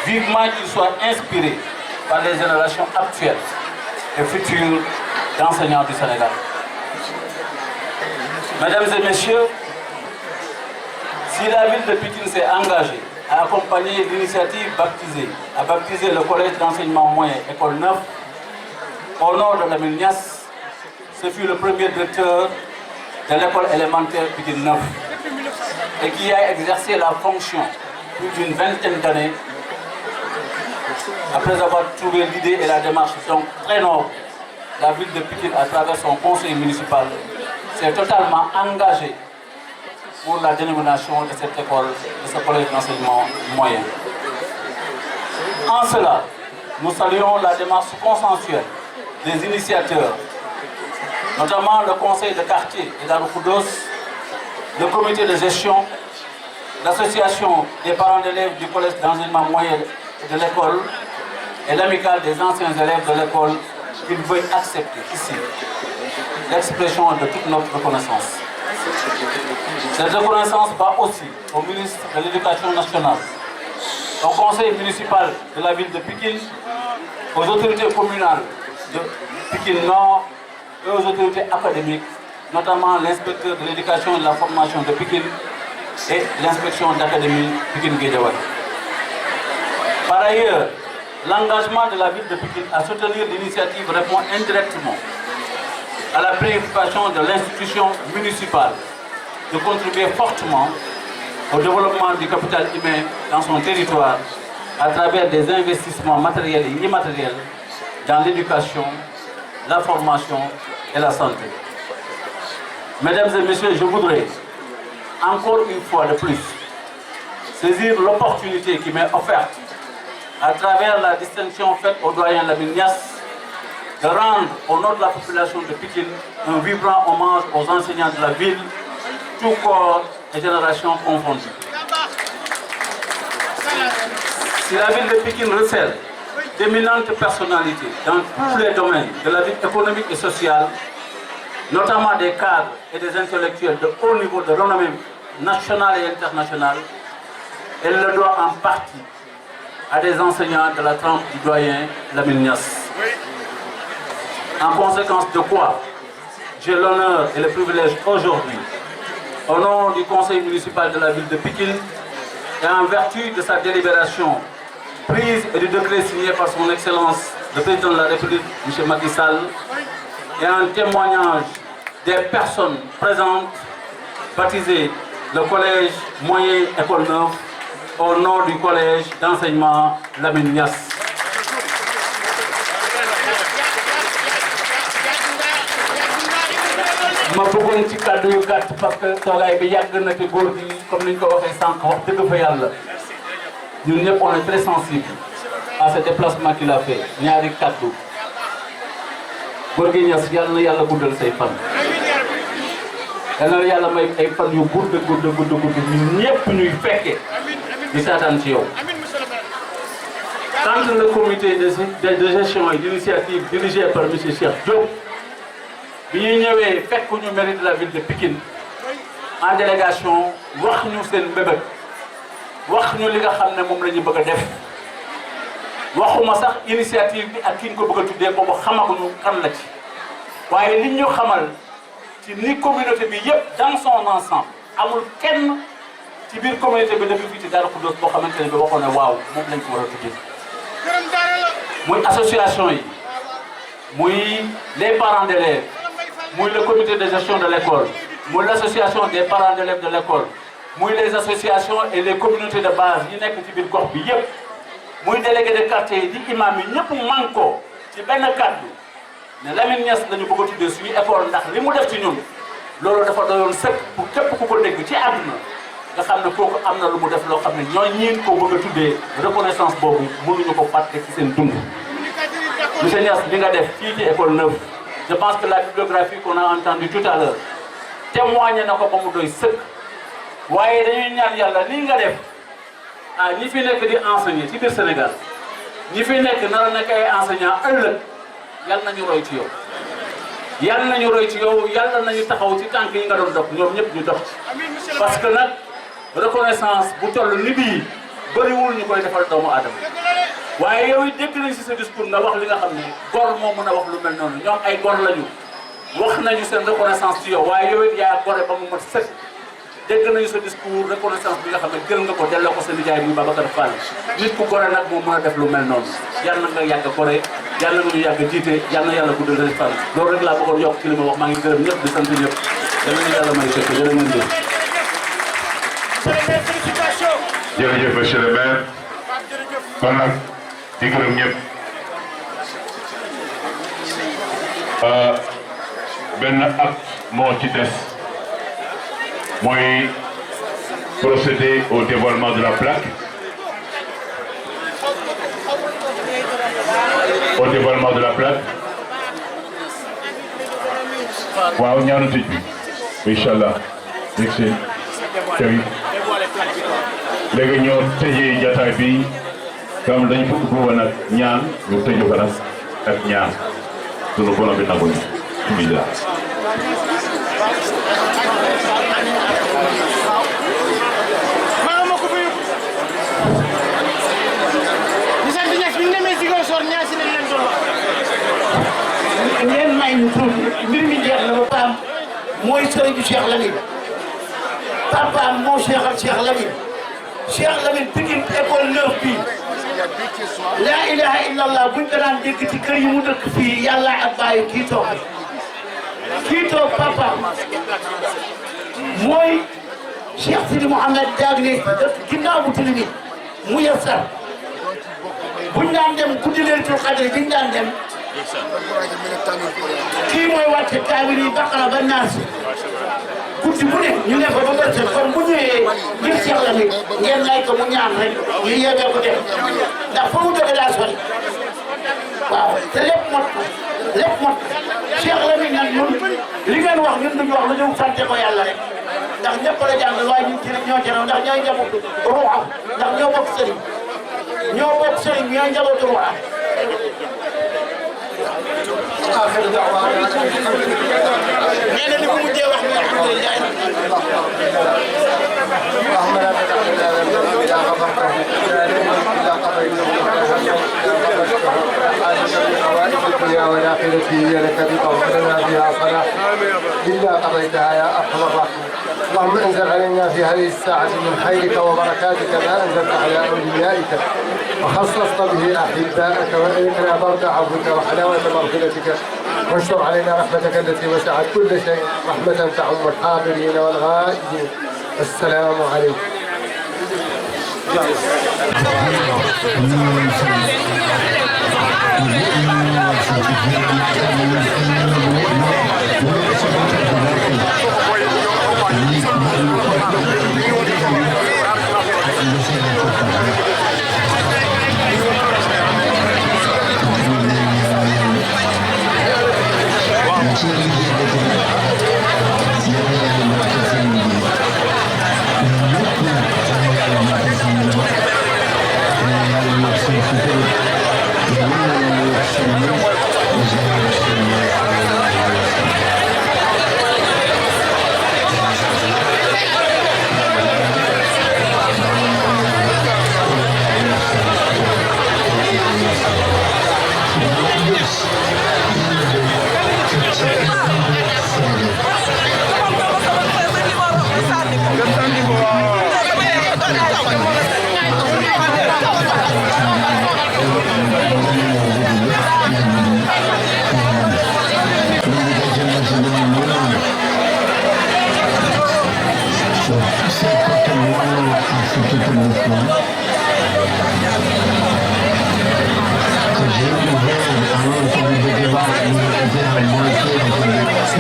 vivement qu'il soit inspiré par les générations actuelles et futures d'enseignants du Sénégal. Mesdames et messieurs, si la ville de Pikine s'est engagée à accompagner l'initiative à baptiser le collège d'enseignement moyen École 9 au nord de Lamine Niasse, ce fut le premier directeur de l'école élémentaire Pikine 9 et qui a exercé la fonction plus d'une vingtaine d'années après avoir trouvé l'idée et la démarche donc très noble. La ville de Pikine, à travers son conseil municipal, s'est totalement engagée pour la dénomination de cette école, de ce collège d'enseignement moyen. En cela, nous saluons la démarche consensuelle des initiateurs, notamment le conseil de quartier et d'Aroukoudos, le comité de gestion, l'association des parents d'élèves du collège d'enseignement moyen de l'école et l'amicale des anciens élèves de l'école qu'ils veuillent accepter ici l'expression de toute notre reconnaissance. Cette reconnaissance va aussi au ministre de l'Éducation nationale, au conseil municipal de la ville de Pikine, aux autorités communales de Pikine Nord et aux autorités académiques, notamment l'inspecteur de l'éducation et de la formation de Pikine et l'inspection d'académie Pikine-Guédiawaye. Par ailleurs, l'engagement de la ville de Pikine à soutenir l'initiative répond indirectement à la préoccupation de l'institution municipale de contribuer fortement au développement du capital humain dans son territoire à travers des investissements matériels et immatériels dans l'éducation, la formation et la santé. Mesdames et messieurs, je voudrais encore une fois de plus saisir l'opportunité qui m'est offerte à travers la distinction faite au doyen Lamine Niasse de rendre au nom de la population de Pikine un vibrant hommage aux enseignants de la ville, tout corps et générations confondues. Si la ville de Pikine recèle d'éminentes personnalités dans tous les domaines de la vie économique et sociale, notamment des cadres et des intellectuels de haut niveau de renommée nationale et internationale, elle le doit en partie à des enseignants de la trempe du doyen Lamine Niasse. En conséquence de quoi, j'ai l'honneur et le privilège aujourd'hui, au nom du conseil municipal de la ville de Pikine, et en vertu de sa délibération prise et du décret signé par son Excellence le Président de la République, M. Macky Sall, et en témoignage des personnes présentes, baptisé le collège moyen École 9 au nom du collège d'enseignement Lamine Niasse. ma bëggoon ci kàddu yu gàtt parce que toogaay bi yàgg na ci góor gi comme ni ñu ko waxee sànq wax dëgg fa yàlla ñun ñëpp on est très sensible à ce déplacement qu'il a fait ñaari kàddu góor gi Niass yàlla na yàlla guddal say fan. yàlla na yàlla may ay fan yu gudd ñun ñëpp ñuy fekkee di saataan ci yow. Quand le comité de gestion et d'initiative dirigé par M. Cheikh Diop, bi ñuy ñëwee fekk ñu mairie de la ville de Pikine en délégation wax ñu seen mbébét wax ñu li nga xam ne moom la ñu bëgg a def waxuma sax initiative bi ak ki ñu ko bëgg a tuddee boobu xamaguñu kan la ci waaye li ñu xamal ci ni communauté bi yëpp dans son ensemble amul kenn ci ci biir communauté bi dafa fii ci Darou Khoudoss boo xamante ne bi waxoon ne waaw moom lañ ko war a tuddee muy association yi muy les parents d'élèves muy le comité de gestion de l'école muy l'association des parents d'élèves de l'école muy les associations et les communautés de base yi nekk ci biir gox bi yëpp muy délégué de quartier yi di imam yi ñëpp manko ci benn kàddu ne Lamine Niass lañu bëgg a tuddee suñu école ndax li mu def ci ñun loolu dafa doyoon sëkk pour képp ku ko dégg ci àdduna nga xam ne kooku am na lu mu def loo xam ne ñoo ñiin ko bëgg a tuddee reconnaissance boobu mënuñu ko fàtte ci seen dund. Monsieur Niass li nga def fii ci école neuve je pense que la bibliographie qu'on a entendue tout à l'heure témoigné na ko ba mu doy sëkk waaye dañuy ñaan yàlla lii nga def ah ñi fi nekk di enseigner ci biir Sénégal ñi fi nekk nar a nekk ay enseignants ëllëg yal nañu roy ci yow. yàlla nañu roy ci yow yàlla nañu taxaw ci tànk yi nga doon dox ñoom ñëpp ñu dox ci parce que nag reconnaissance bu toll ni bii bëriwul ñu koy defal doomu aadama waaye yow it dégg nañ si sa discours nga wax li nga xam ne gor moo mën a wax lu mel noonu ñoom ay gor lañu wax nañu seen reconnaissance ci yow waaye yow it yaa gore ba mu mat sëkk dégg nañu sa discours reconnaissance bi nga xam ne jël nga ko delloo ko sa nijaay muy Babacar Fall nit ku gore nag moo mën a def lu mel noonu yàlla na nga yàgg gore yàlla nga ñu yàgg jiite yàlla na yàlla guddal sa fan loolu rek laa bëggoon yokk ci li ma wax maa ngi gërëm ñëpp di sant ñëpp yàlla na yàlla may fekk jërë ngeen jëf. jërëjëf monsieur le maire kon nag di gërëm ñëpp benn acte moo ci des mooy procéder au dévoilement de la plaque. Au dévoilement de la plaque. waaw ñaanu tëj bi incha allah merci tamit léegi ñoo tëjee jataay bi kam dañu ko ubbi woon ak ñaan ñu tëju ko nag ak ñaan sunu borom bi nangu ñu bismillah. ngeen may ñu tuuti mbir mi jeex na ba paam mooy sëriñu Cheikh Lamine papaam moo seexal Cheikh Lamine Cheikh Lamine Pikine école neuve bi laa ilaha illallah buñ ko daan dégg ci kër yi mu dëkk fii yàlla ak bàyyi kii toog papaam mooy Cheikh Sidi Mouhamed Diagne dëkk ginnaaw bu tilimi mu yasar buñ daan dem guddi Laylatul Qadr biñ daan dem kii mooy wàcce kaamil yi Baqara ba Naas guddi bu ne ñu ne ko ba bëccëg kon bu ñëwee ngir Cheikh Lamine ngeen may ko mu ñaan rek ñu yéegee ko dem ndax fa mu jóge daa sori waaw te lépp mot Cheikh Lamine nag ñun li ngeen wax ñun duñu wax lu ñu sante ko yàlla rek ndax ñëpp la jàng waaye ñun ci ñoo ci raw ndax ñooy njabootu ruuxam ndax ñoo bokk sëriñ ñooy njabootu ruuxam آخر دعوانا مين اللي هو مدي واحد الحمد لله اللهم لا تدع لنا ذنبا الا غفرته ولا دينا الا قضيته حاجة من حوائج الدنيا والآخرة هي لك بك ولنا فيها صلاح إلا قضيتها يا أرحم الراحمين اللهم انزل علينا في هذه الساعة من خيرك وبركاتك ما أنزلت على أوليائك وخصصت به أحبائك وإننا برد عفوك وحلاوة مغفرتك وانشر علينا رحمتك التي وسعت كل شيء رحمة تعم الحاضرين والغائبين. السلام عليكم. Thank you.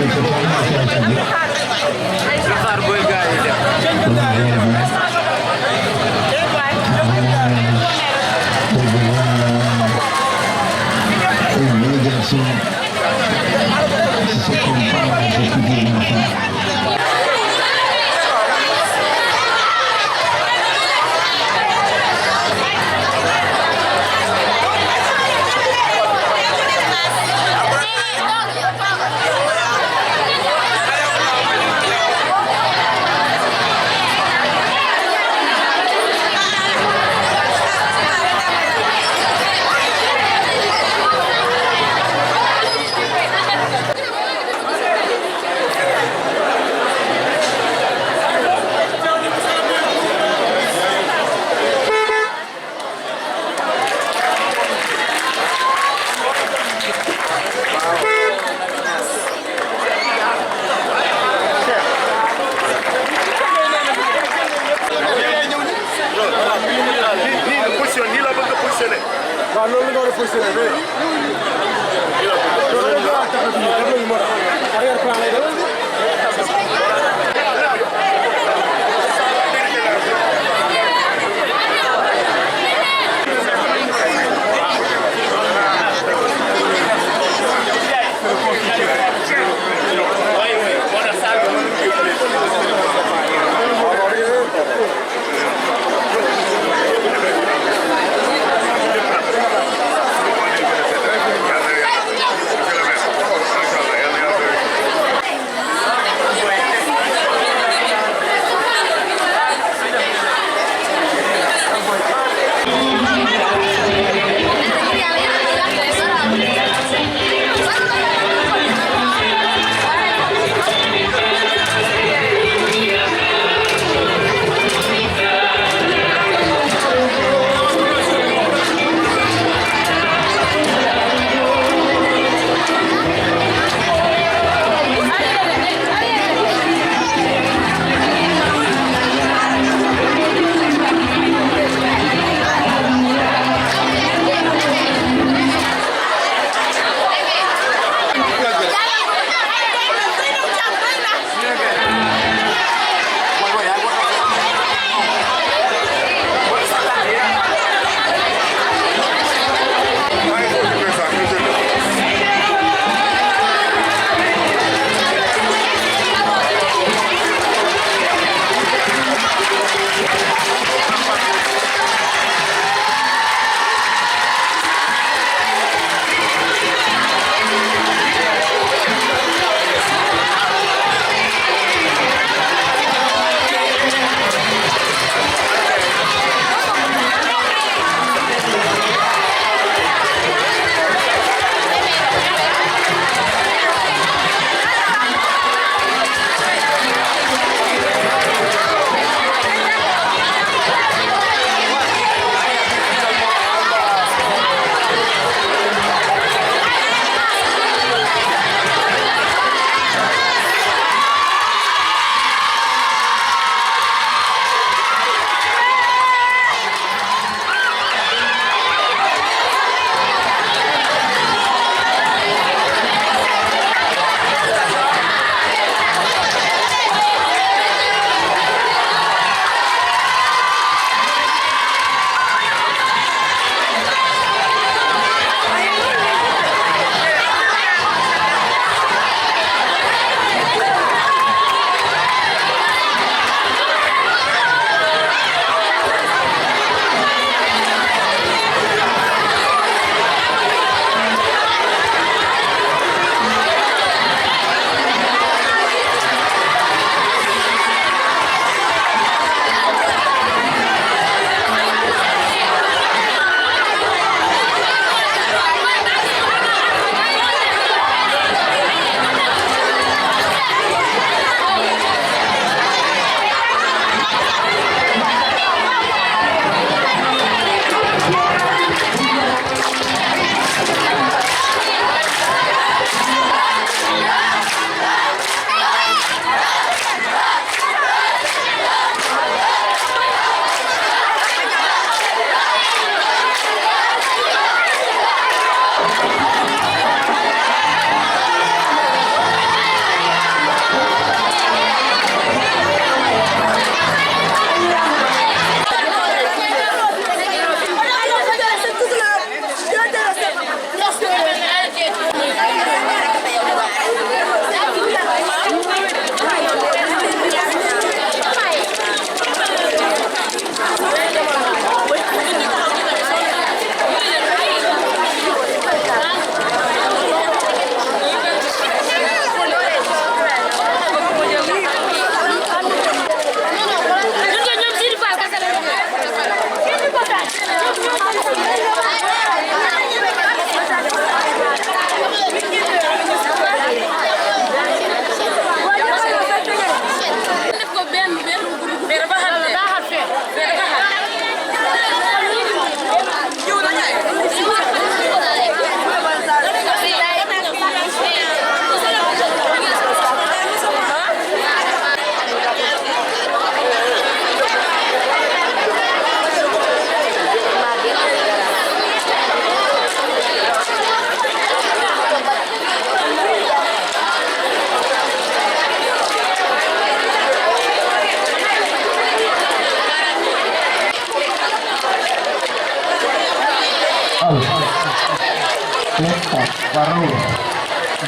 Thank you.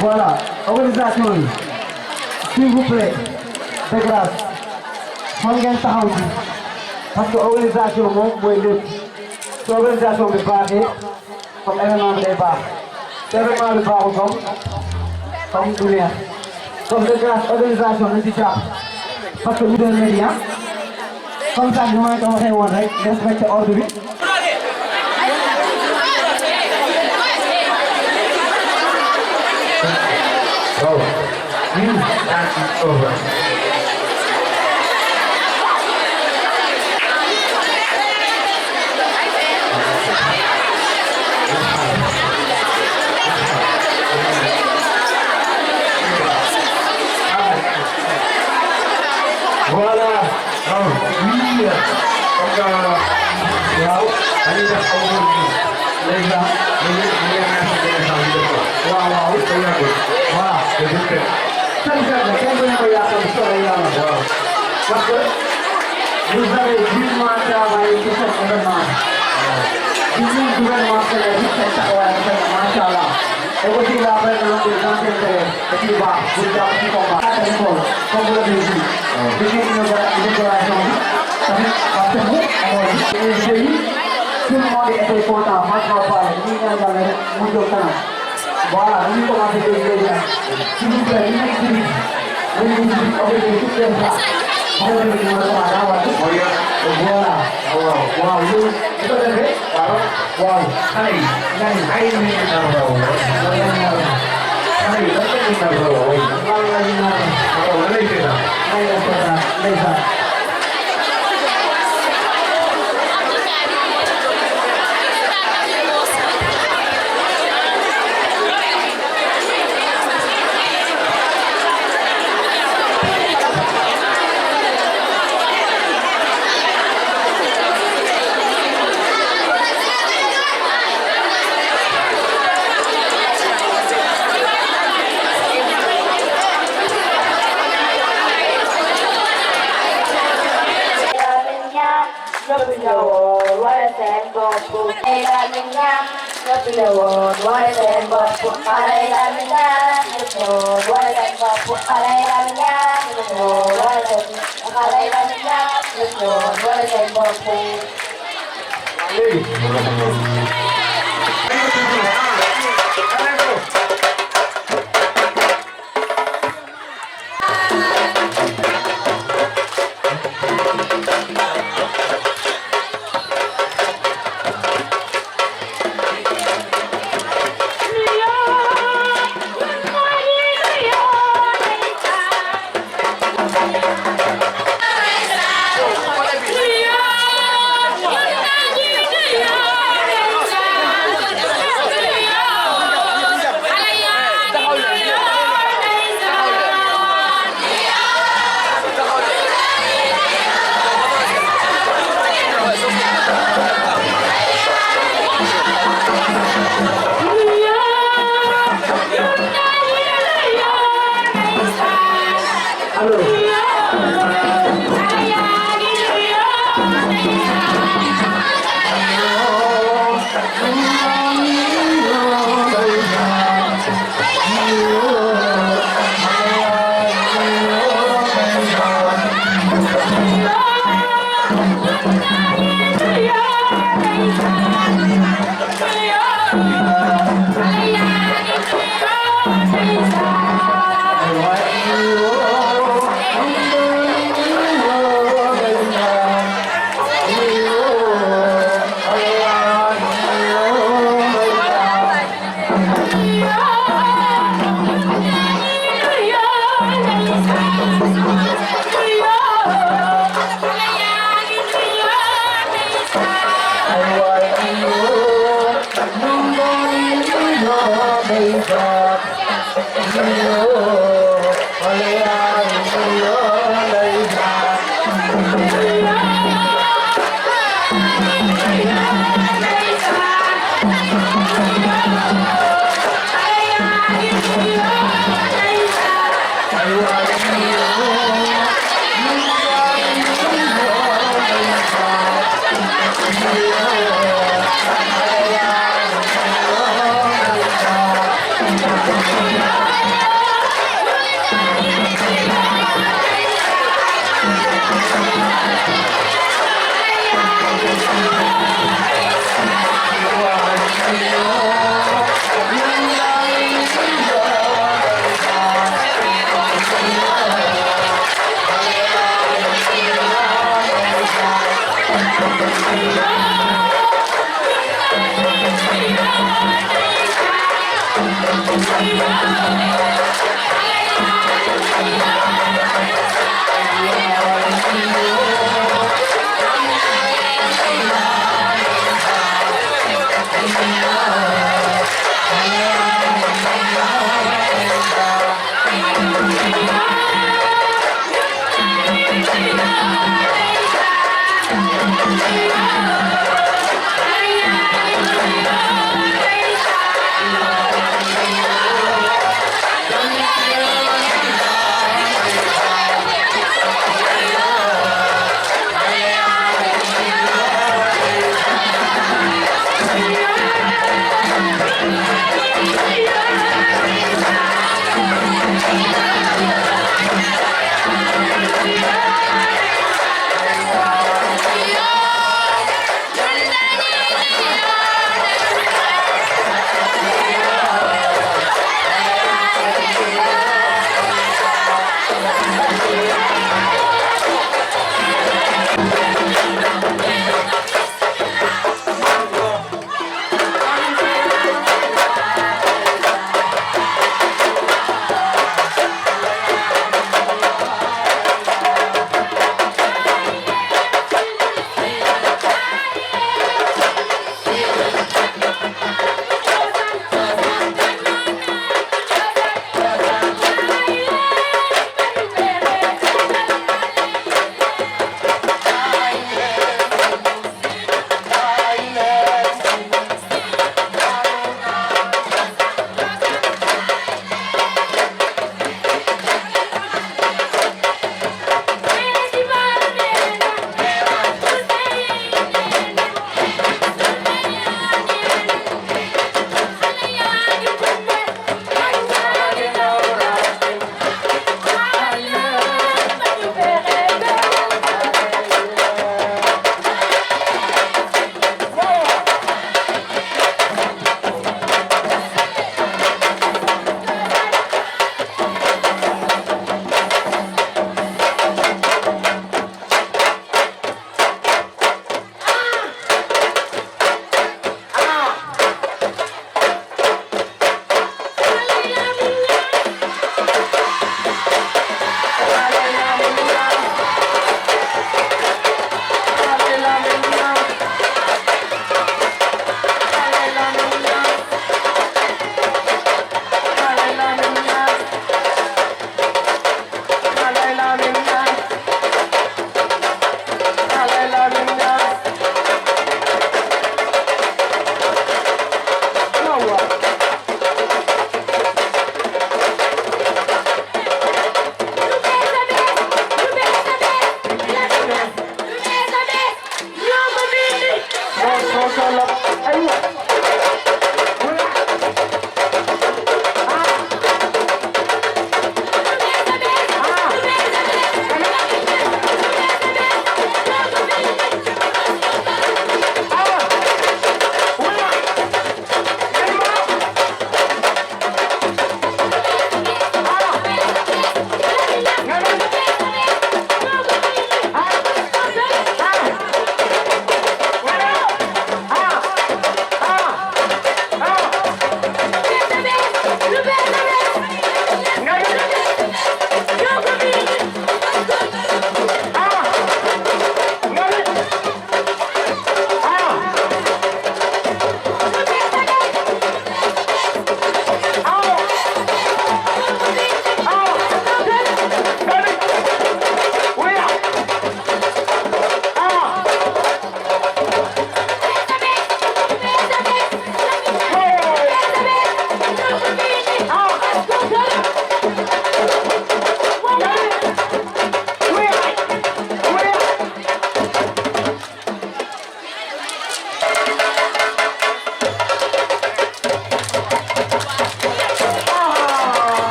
Voilà, organisation yi s'il vous plaît de grâce xam ngeen taxaw ci parce que organisation moom mooy lépp su organisation bi baaxee comme événement bi day baax te événement bi baaxul comme du neex comme de grâce organisation nañ ci jàpp parce que ñu doon média comme ça ni ma ko waxee woon rek respecté ordre bi. Oh, that is over. Voilà. Oh, oui. Wow. Allez, les gars, voilà, c'est juste. Parce que vous avez durement travaillé sur cet événement. Le gouvernement fait la vie de Machallah. Et aussi la présence des anciens et puis va, vous avez petit combat. Comme vous l'avez dit, vous avez une déclaration. Parce que vous, le pays, tout le monde était content. Machallah, nous avons le canal. Voilà, nous commençons à dire, s'il vous plaît,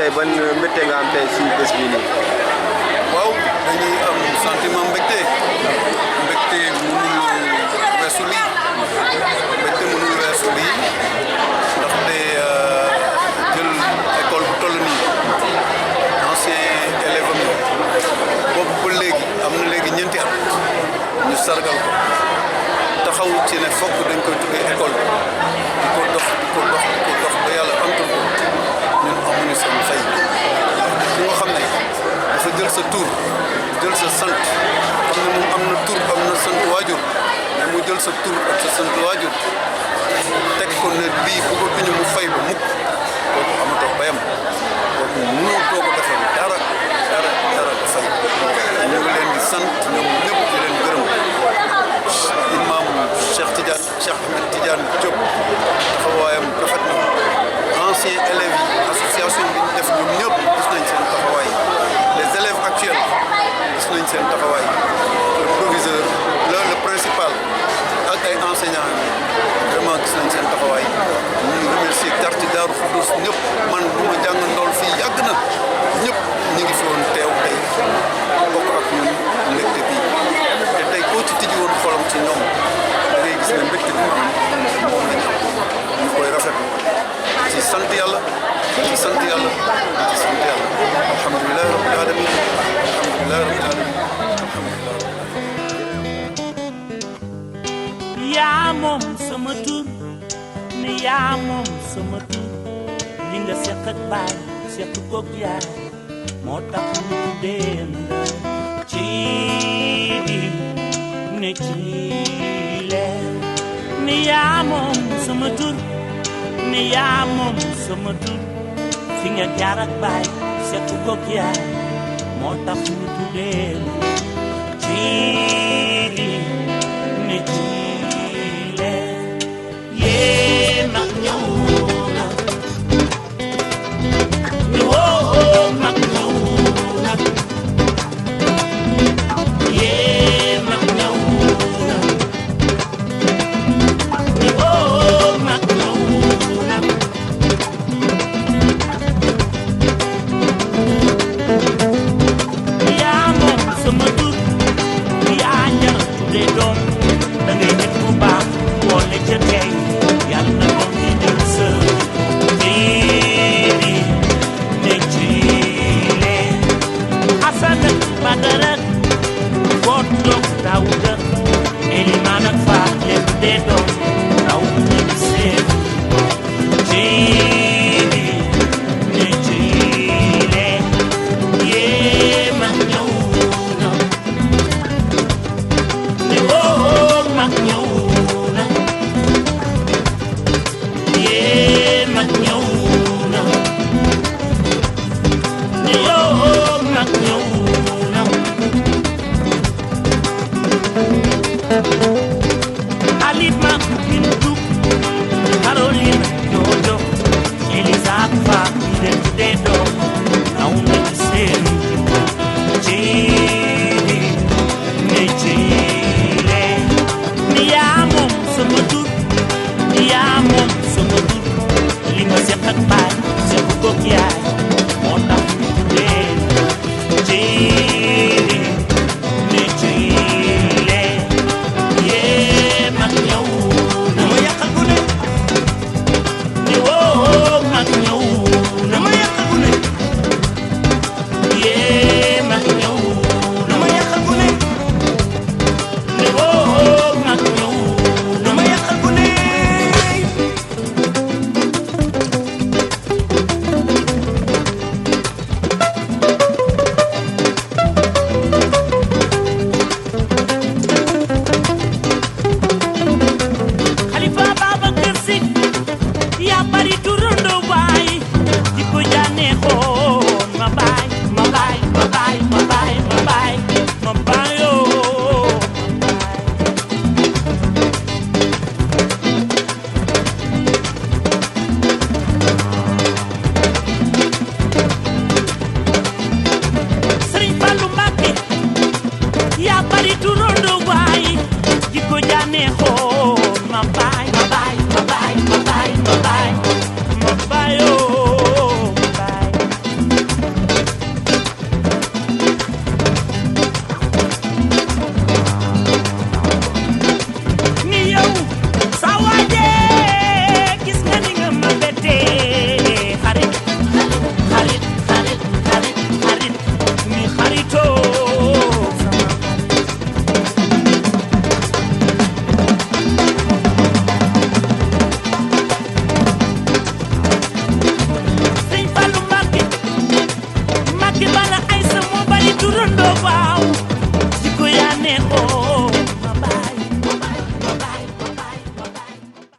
tey ban mbégte nga am tey si bés bii nii. waaw dañuy am sentiment mbégte mënul weesu lii ndaxte jël école bu toll nii ancien élève am boobu ba léegi am na léegi ñeenti at ñu sargal ko taxaw ci ne fokk dañ koy tuddee école di ko dox ba yàlla antul ko ñun amuñu seen fay ki nga xam ne dafa jël sa tur jël sa sant xam ne moom am na tur am na sant waajur mais mu jël sa tur ak sa sant waajur teg ko ne bii bu ko tuñu mu fay ba mukk kooku amatoo bayam kooku mënoo too ko defal dara ba fay ñu ngi leen di sant ñoom ñëpp di leen gërëm imam Cheikh Ahmed Tidiane Diop taxawaayam rafet na ancien élèves yi association bi ñu def ñoom ñëpp gis nañ seen taxawaay les élèves actuels gis nañ seen taxawaay le proviseur le principal ak ay enseignants vraiment gis nañ seen taxawaay ñu ngi remercier quartier Darou Khoudoss ñëpp man bu ma jàngandool fii yàgg na ñëpp ñu ngi fi woon teew tey bokk ak ñun mbégte bi te tey koo ci tijji woon xolam ci ñoom da ngay gis ne mbégte bi moom lañ am ñu koy rafetlu ci sant yàlla alhamdulilah rabbil alamin yaa moom sama tur ne yaa moom sama tur li nga seq ak baay seq koog yaay moo tax ñu tuddee la Ciili ne Ciile ne yaa moom sama tur ne yaa moom sama tur fi nga jaar ak baay seq koog yaay moo tax ñu tuddee la Ciili ne Ciile yee mag ñëw na ni woo mag ñëw na yee mag ñëw na ni woo mag ñëw na yaa moom sama tur yaa njar tuddee doom da ngay nit bu baax boole ca tey yàlla na doom yi jël sa Ciili ne Ciile Asana Badara boo toog Daawuda Elimaan ak Faat lépp dee doom raw na di seen Ciili ne Ciile yee mag ñëw na ne woo mag ñëw na yee mag ñëw na ne yoo mag ñëw na Alima Bintu Caroline Jojo Elisa Fa leen tuddee doom raw na ci seen Ciili ne Ciile ni yaa moom sama tur ni yaa moom sama tur li nga seq ak baay seq koog yaay moo tax ñu tuddee neexoo